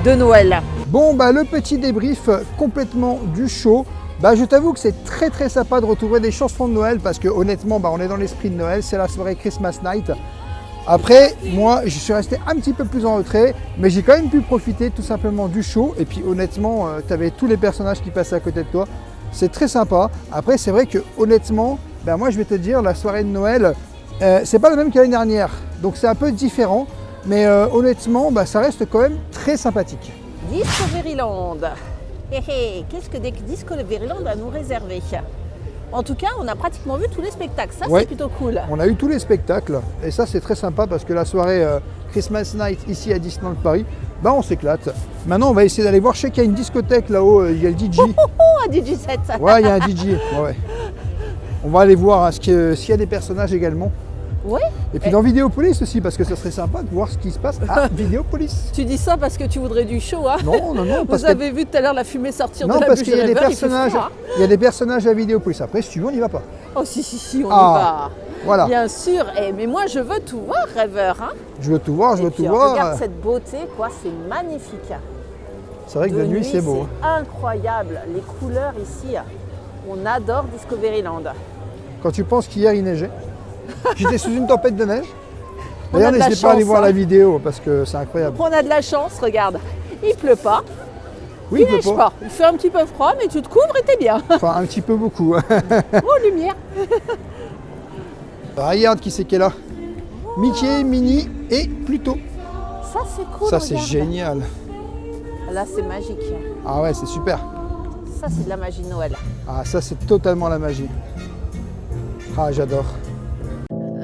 Speaker 6: de Noël.
Speaker 1: Bon, bah, le petit débrief complètement du show. Bah, je t'avoue que c'est très très sympa de retrouver des chansons de Noël parce que honnêtement, bah, on est dans l'esprit de Noël, c'est la soirée Christmas Night. Après, moi, je suis resté un petit peu plus en retrait, mais j'ai quand même pu profiter tout simplement du show. Et puis honnêtement, tu avais tous les personnages qui passaient à côté de toi. C'est très sympa. Après, c'est vrai que honnêtement, ben moi je vais te dire, la soirée de Noël, c'est pas le même que l'année dernière. Donc c'est un peu différent, mais honnêtement, ben, ça reste quand même très sympathique.
Speaker 6: Discoveryland. Qu'est-ce que Discoveryland a nous réservé? En tout cas, on a pratiquement vu tous les spectacles. Ça, c'est plutôt cool.
Speaker 1: On a eu tous les spectacles. Et ça, c'est très sympa parce que la soirée Christmas Night ici à Disneyland Paris, ben, on s'éclate. Maintenant, on va essayer d'aller voir. Je sais qu'il y a une discothèque là-haut. Il y a le DJ.
Speaker 6: Un DJ set.
Speaker 1: Ouais, il y a un DJ. Ouais. On va aller voir hein, s'il y a des personnages également.
Speaker 6: Ouais.
Speaker 1: Et puis dans Vidéopolis aussi, parce que ça serait sympa de voir ce qui se passe à Vidéopolis.
Speaker 6: Tu dis ça parce que tu voudrais du show, hein?
Speaker 1: Non, non, non.
Speaker 6: Vous avez vu tout à l'heure la fumée sortir de la
Speaker 1: bûche. Non, parce qu'il y a des personnages. Il y a des personnages à Vidéopolis. Après, si tu veux, on n'y va pas.
Speaker 6: Oh si, on y va.
Speaker 1: Voilà.
Speaker 6: Bien sûr. Mais moi, je veux tout voir, rêveur. Hein?
Speaker 1: Je veux tout voir, je veux tout voir.
Speaker 6: Regarde cette beauté, quoi. C'est magnifique.
Speaker 1: C'est vrai que de nuit, c'est beau.
Speaker 6: C'est incroyable. Les couleurs ici, on adore Discoveryland.
Speaker 1: Quand tu penses qu'hier, il neigeait. J'étais sous une tempête de neige. D'ailleurs, n'hésitez pas à aller voir la vidéo parce que c'est incroyable.
Speaker 6: On a de la chance, regarde. Il pleut pas.
Speaker 1: Oui,
Speaker 6: il neige pas. Il fait un petit peu froid, mais tu te couvres et t'es bien.
Speaker 1: Enfin, un petit peu beaucoup.
Speaker 6: Oh, lumière.
Speaker 1: Regarde qui c'est qui est là. Mickey, Minnie et Pluto.
Speaker 6: Ça, c'est cool.
Speaker 1: Ça, c'est génial.
Speaker 6: Là, c'est magique.
Speaker 1: Ah ouais, c'est super.
Speaker 6: Ça, c'est de la magie de Noël.
Speaker 1: Ah, ça, c'est totalement la magie. Ah, j'adore.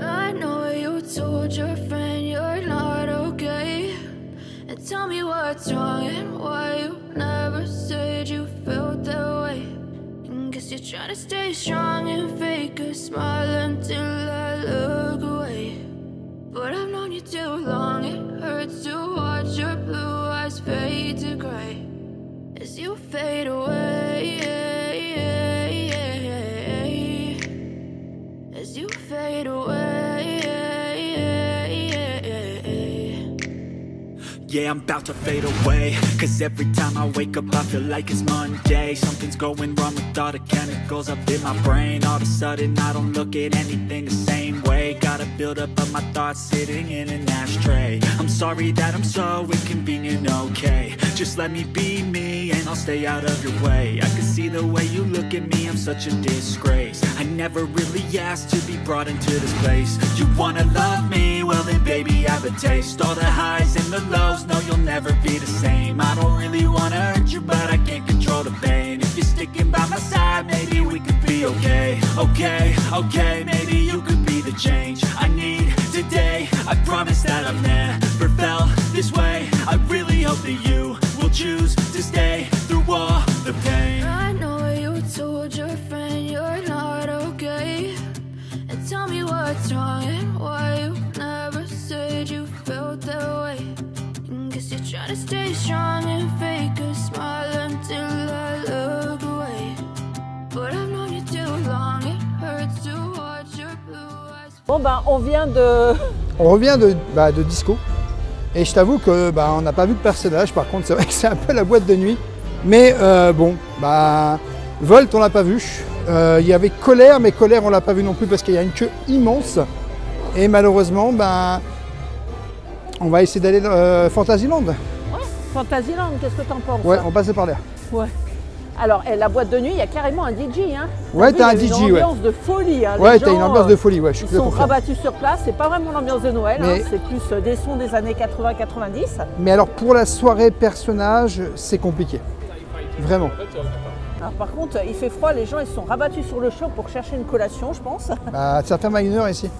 Speaker 13: I know you told your friend you're not okay. And tell me what's wrong and why you never said you felt that way. And guess you're trying to stay strong and fake a smile until I look away. But I've known you too long, it hurts to watch your blue eyes fade to gray as you fade away. As you fade away.
Speaker 14: Yeah, I'm about to fade away. Cause every time I wake up I feel like it's Monday. Something's going wrong with all the chemicals up in my brain. All of a sudden I don't look at anything the same way. Gotta build up of my thoughts sitting in an ashtray. I'm sorry that I'm so inconvenient, okay. Just let me be me and I'll stay out of your way. I can see the way you look at me, I'm such a disgrace. I never really asked to be brought into this place. You wanna love me? Well then baby I have a taste. All the highs and the lows, no you'll never be the same. I don't really wanna hurt you but I can't control the pain. If you're sticking by my side maybe we could be okay. Okay, maybe you could be the change I need today. I promise that I've never felt this way. I really hope that you will choose to stay through all the pain.
Speaker 13: I know you told your friend you're not okay. And tell me what's wrong and why you never said you felt that way. And guess you're trying to stay strong and fake a smile until I look away. But I've known you too long, it hurts to watch your blue eyes.
Speaker 6: Bon ben, on vient de...
Speaker 1: On revient de disco. Et je t'avoue que on n'a pas vu de personnage, par contre c'est vrai que c'est un peu la boîte de nuit. Mais bon, Volt on l'a pas vu. Il y avait Colère, mais Colère on l'a pas vu non plus parce qu'il y a une queue immense. Et malheureusement, on va essayer d'aller dans Fantasyland.
Speaker 6: Ouais, Fantasyland, qu'est-ce que t'en penses?
Speaker 1: Ouais, on passait par là.
Speaker 6: Ouais. Alors, la boîte de nuit, il y a carrément un DJ. Hein.
Speaker 1: Ouais, t'as un DJ, ouais.
Speaker 6: Une ambiance de folie. Hein.
Speaker 1: Ouais, t'as une ambiance de folie, ouais. Je suis
Speaker 6: ils sont rabattus sur place. C'est pas vraiment l'ambiance de Noël. Mais... hein. C'est plus des sons des années 80-90.
Speaker 1: Mais alors, pour la soirée personnage, c'est compliqué. Vraiment.
Speaker 6: Alors, par contre, il fait froid. Les gens, ils sont rabattus sur le choc pour chercher une collation, je pense.
Speaker 1: Ça ferme à 1h ici.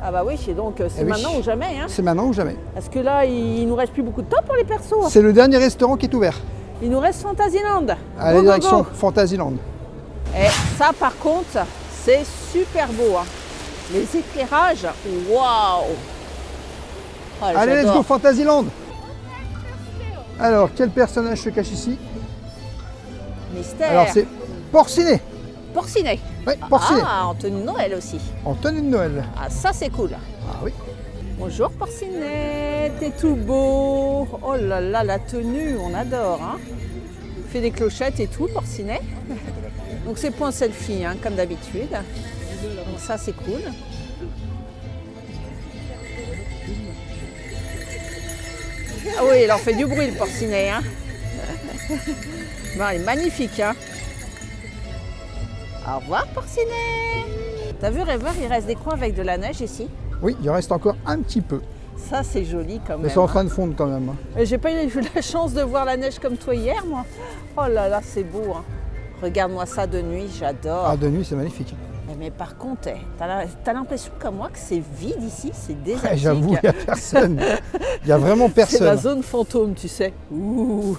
Speaker 6: Ah bah oui, et donc c'est
Speaker 1: Eh oui.
Speaker 6: maintenant ou jamais. Hein.
Speaker 1: C'est maintenant ou jamais.
Speaker 6: Parce que là, il nous reste plus beaucoup de temps pour les persos.
Speaker 1: C'est le dernier restaurant qui est ouvert.
Speaker 6: Il nous reste Fantasyland.
Speaker 1: À
Speaker 6: Go,
Speaker 1: la
Speaker 6: go,
Speaker 1: direction
Speaker 6: go.
Speaker 1: Fantasyland.
Speaker 6: Et ça, par contre, c'est super beau. Hein. Les éclairages, waouh. Oh,
Speaker 1: Allez, let's
Speaker 6: j'adore.
Speaker 1: go Fantasyland. Alors, quel personnage se cache ici?
Speaker 6: Mystère.
Speaker 1: Alors, c'est Porcinet.
Speaker 6: Porcinet.
Speaker 1: Oui, Porcinet.
Speaker 6: Ah, en tenue de Noël aussi.
Speaker 1: En tenue de Noël.
Speaker 6: Ah, ça, c'est cool.
Speaker 1: Ah oui.
Speaker 6: Bonjour Porcinet, t'es tout beau. Oh là là, la tenue, on adore. Hein. Fait des clochettes et tout, Porcinet. Donc c'est point selfie, hein, comme d'habitude. Donc ça, c'est cool. Ah oui, il en fait du bruit, le Porcinet. Hein. Bon, il est magnifique. Hein. Au revoir, Porcinet. T'as vu, Rêveur, il reste des coins avec de la neige ici.
Speaker 1: Oui, il reste encore un petit peu.
Speaker 6: Ça, c'est joli quand même.
Speaker 1: Mais c'est en
Speaker 6: hein.
Speaker 1: train de fondre quand même.
Speaker 6: Et j'ai pas eu la chance de voir la neige comme toi hier, moi. Oh là là, c'est beau. Hein. Regarde-moi ça de nuit, j'adore.
Speaker 1: Ah, de nuit, c'est magnifique.
Speaker 6: Mais par contre, t'as l'impression comme moi que c'est vide ici, c'est désertique.
Speaker 1: J'avoue, il n'y a personne. Il n'y a vraiment personne.
Speaker 6: C'est la zone fantôme, tu sais. Ouh.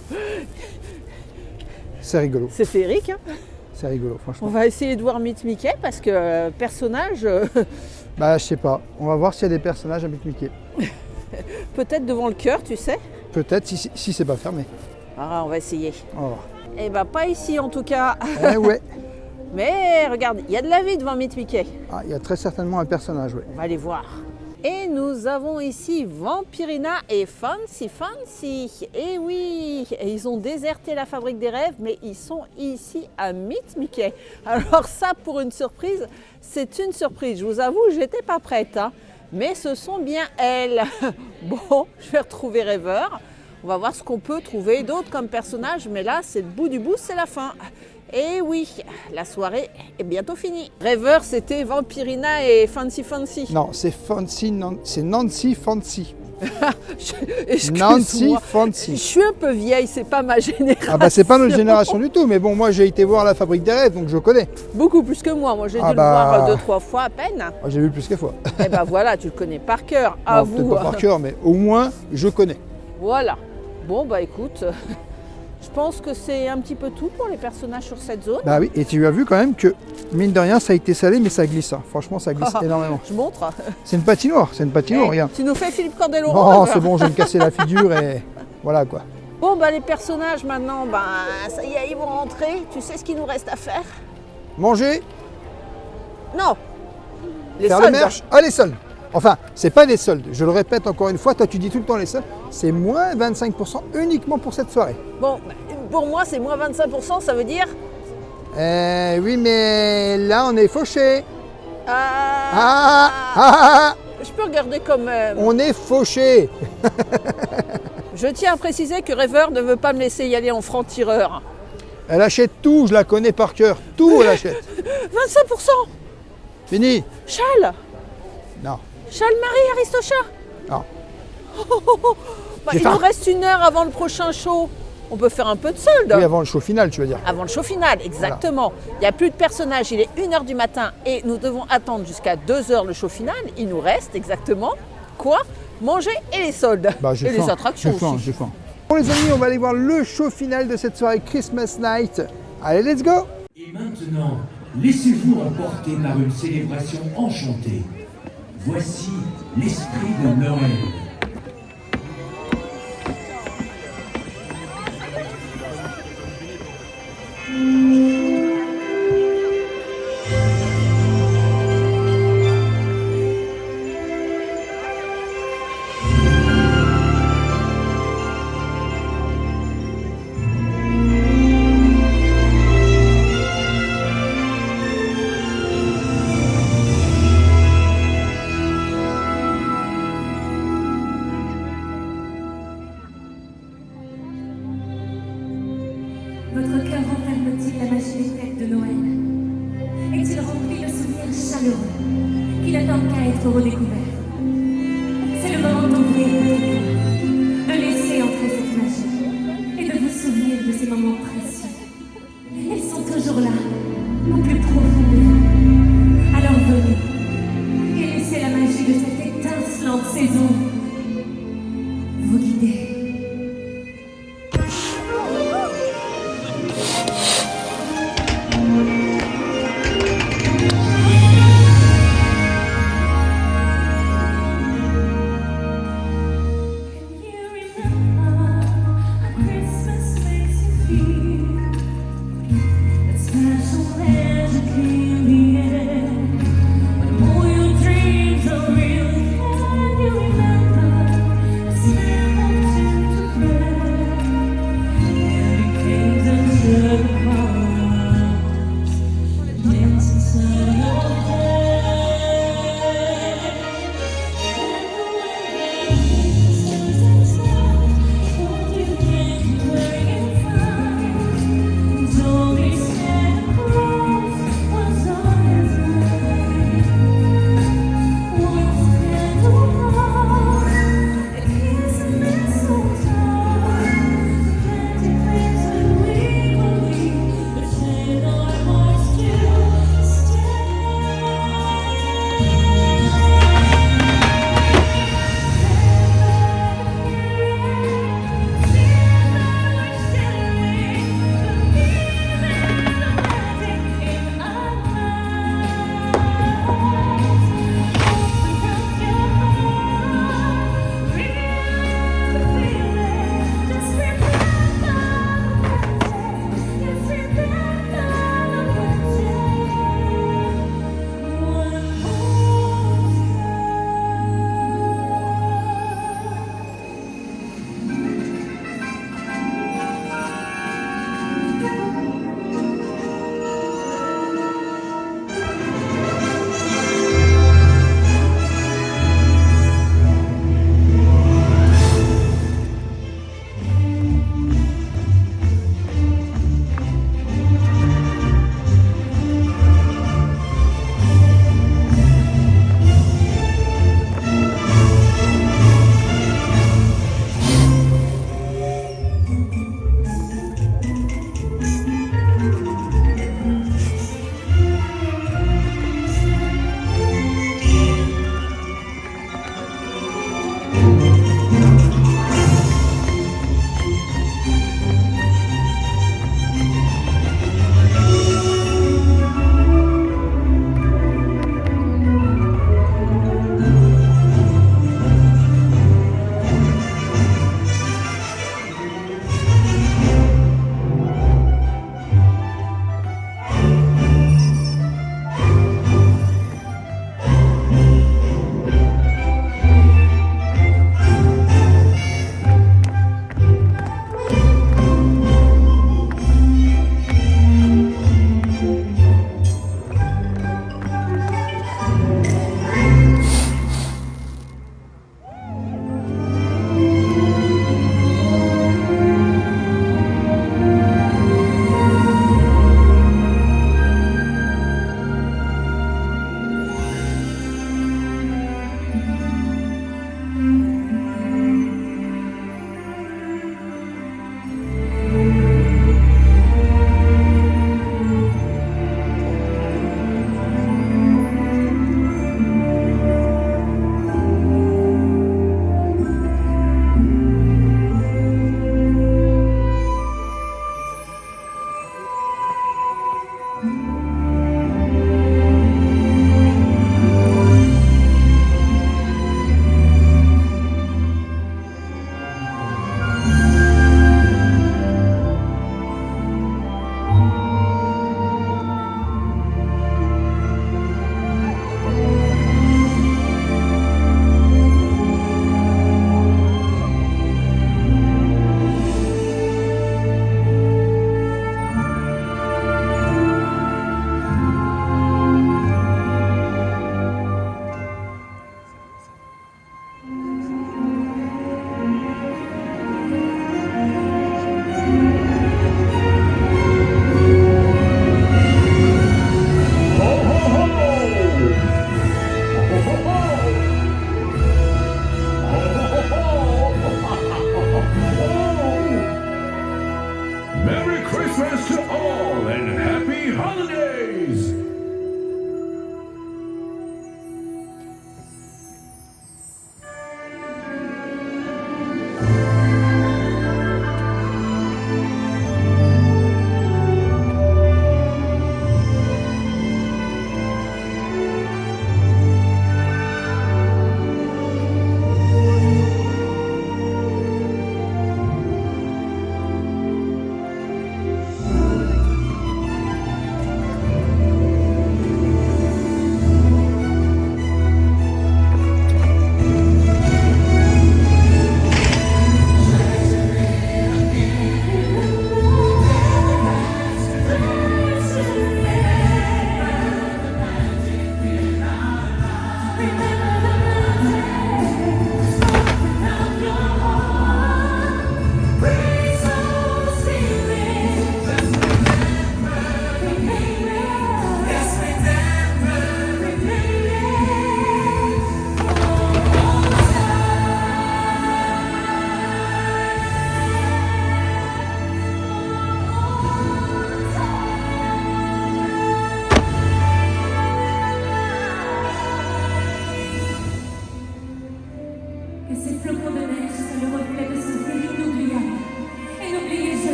Speaker 1: C'est rigolo.
Speaker 6: C'est féerique. Hein.
Speaker 1: C'est rigolo, franchement.
Speaker 6: On va essayer de voir Meet Mickey parce que personnage...
Speaker 1: Bah, je sais pas. On va voir s'il y a des personnages à Meet Mickey.
Speaker 6: Peut-être devant le cœur, tu sais.
Speaker 1: Peut-être, si c'est pas fermé.
Speaker 6: Ah, on va essayer.
Speaker 1: On va voir.
Speaker 6: Eh ben, pas ici en tout cas.
Speaker 1: Eh ouais.
Speaker 6: Mais regarde, il y a de la vie devant Meet Mickey.
Speaker 1: Ah, il y a très certainement un personnage, ouais.
Speaker 6: On va aller voir. Et nous avons ici Vampirina et Fancy Fancy. Et oui, et ils ont déserté la fabrique des rêves, mais ils sont ici à Meet Mickey. Alors ça, pour une surprise, c'est une surprise. Je vous avoue, j'étais pas prête, hein. Mais ce sont bien elles. Bon, je vais retrouver Rêveur. On va voir ce qu'on peut trouver d'autres comme personnages, mais là, c'est le bout du bout, c'est la fin. Et oui, la soirée est bientôt finie. Rêveur, c'était Vampirina et Fancy Fancy.
Speaker 1: Non, c'est c'est Nancy Fancy.
Speaker 6: Excuse-moi.
Speaker 1: Nancy Fancy.
Speaker 6: Je suis un peu vieille, c'est pas ma génération.
Speaker 1: Ah bah c'est pas notre génération du tout, mais bon, moi j'ai été voir la fabrique des rêves, donc je connais.
Speaker 6: Beaucoup plus que moi. Moi j'ai dû
Speaker 1: Ah
Speaker 6: le
Speaker 1: bah.
Speaker 6: voir 2-3 fois à peine.
Speaker 1: Ah, j'ai vu plus qu'une fois.
Speaker 6: Et ben voilà, tu le connais par cœur.
Speaker 1: Non,
Speaker 6: À
Speaker 1: peut-être
Speaker 6: vous.
Speaker 1: pas par cœur, mais au moins je connais.
Speaker 6: Voilà. Bon bah écoute, je pense que c'est un petit peu tout pour les personnages sur cette zone.
Speaker 1: Bah oui, et tu as vu quand même que, mine de rien, ça a été salé, mais ça glisse. Hein. Franchement, ça glisse énormément.
Speaker 6: Je montre.
Speaker 1: C'est une patinoire, regarde.
Speaker 6: Tu nous fais Philippe Candeloro.
Speaker 1: Oh, c'est bon, je vais me casser la figure et voilà quoi.
Speaker 6: Bon bah les personnages maintenant, bah ça y est, ils vont rentrer. Tu sais ce qu'il nous reste à faire?
Speaker 1: Manger,
Speaker 6: Non. Les
Speaker 1: faire
Speaker 6: soldes.
Speaker 1: le merch. Ah, les soldes. Enfin, c'est pas des soldes. Je le répète encore une fois, toi tu dis tout le temps les soldes. C'est moins 25% uniquement pour cette soirée.
Speaker 6: Bon, bah, pour moi c'est moins 25%, ça veut dire...
Speaker 1: Oui, mais là on est fauché.
Speaker 6: Ah, Je peux regarder comme...
Speaker 1: On est fauché.
Speaker 6: Je tiens à préciser que Rêveur ne veut pas me laisser y aller en franc-tireur.
Speaker 1: Elle achète tout, je la connais par cœur. Tout, elle achète.
Speaker 6: 25%.
Speaker 1: Fini.
Speaker 6: Charles.
Speaker 1: Non.
Speaker 6: Charles-Marie Aristocha.
Speaker 1: Non.
Speaker 6: Bah,
Speaker 1: J'ai
Speaker 6: il
Speaker 1: faim.
Speaker 6: nous reste 1 heure avant le prochain show. On peut faire un peu de solde.
Speaker 1: Oui, avant le show final, tu veux dire.
Speaker 6: Avant le show final, exactement. Il n'y a plus de personnages, il est 1h du matin et nous devons attendre jusqu'à 2h le show final. Il nous reste exactement quoi? Manger et les soldes.
Speaker 1: Bah, j'ai
Speaker 6: et
Speaker 1: faim.
Speaker 6: les attractions
Speaker 1: J'ai faim,
Speaker 6: aussi.
Speaker 1: j'ai faim. Bon les amis, on va aller voir le show final de cette soirée Christmas Night. Allez, let's go.
Speaker 3: Et maintenant, laissez-vous emporter par une célébration enchantée. Voici l'esprit de Noël.
Speaker 15: Votre cœur renferme-t-il la magie des fêtes de Noël? Est-il rempli de souvenirs chaleureux qui n'attendent qu'à être redécouverts? C'est le moment d'ouvrir votre cœur, de laisser entrer cette magie et de vous souvenir de ces moments précieux. Ils sont toujours là, au plus profond de vous. Alors venez et laissez la magie de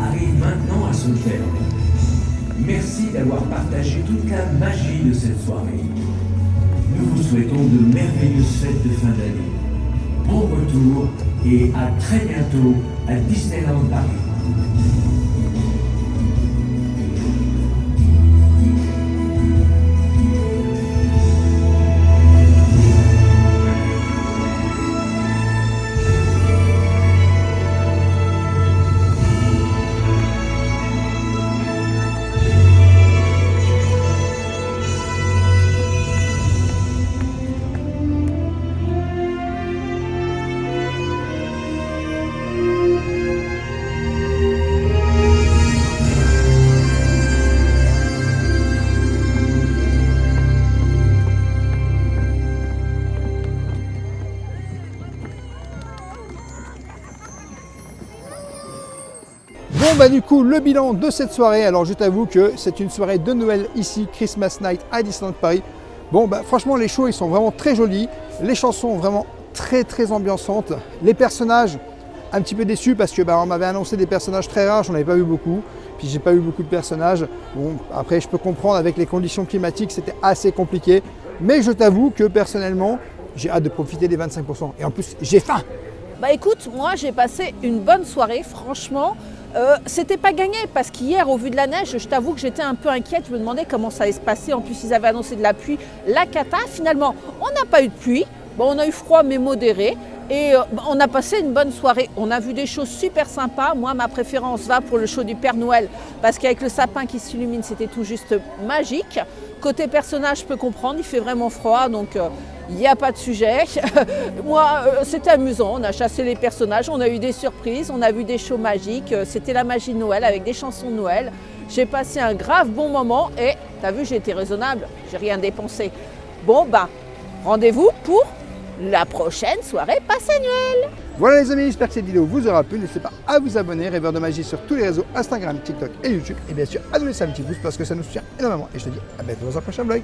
Speaker 3: arrive maintenant à son terme. Merci d'avoir partagé toute la magie de cette soirée. Nous vous souhaitons de merveilleuses fêtes de fin d'année. Bon retour et à très bientôt à Disneyland Paris.
Speaker 1: Bon bah du coup le bilan de cette soirée, alors je t'avoue que c'est une soirée de Noël ici, Christmas Night à Disneyland Paris. Bon bah franchement les shows ils sont vraiment très jolis, les chansons vraiment très ambiançantes, les personnages un petit peu déçus parce que bah, on m'avait annoncé des personnages très rares, j'en avais pas vu beaucoup, puis j'ai pas eu beaucoup de personnages. Bon après je peux comprendre avec les conditions climatiques c'était assez compliqué, mais je t'avoue que personnellement j'ai hâte de profiter des 25% et en plus j'ai faim.
Speaker 6: Bah écoute, moi j'ai passé une bonne soirée, franchement. C'était pas gagné parce qu'hier, au vu de la neige, je t'avoue que j'étais un peu inquiète. Je me demandais comment ça allait se passer. En plus, ils avaient annoncé de la pluie, la cata. Finalement, on n'a pas eu de pluie. Bon, on a eu froid mais modéré. Et on a passé une bonne soirée. On a vu des choses super sympas. Moi, ma préférence va pour le show du Père Noël parce qu'avec le sapin qui s'illumine, c'était tout juste magique. Côté personnage, je peux comprendre, il fait vraiment froid, donc il n'y a pas de sujet. Moi, c'était amusant, on a chassé les personnages, on a eu des surprises, on a vu des shows magiques. C'était la magie de Noël avec des chansons de Noël. J'ai passé un grave bon moment et, t'as vu, j'ai été raisonnable, j'ai rien dépensé. Bon, bah, rendez-vous pour la prochaine soirée passée Noël.
Speaker 1: Voilà les amis, j'espère que cette vidéo vous aura plu. N'hésitez pas à vous abonner, Rêveur de Magie sur tous les réseaux, Instagram, TikTok et YouTube. Et bien sûr, à nous laisser un petit pouce parce que ça nous soutient énormément. Et je te dis à bientôt dans un prochain vlog.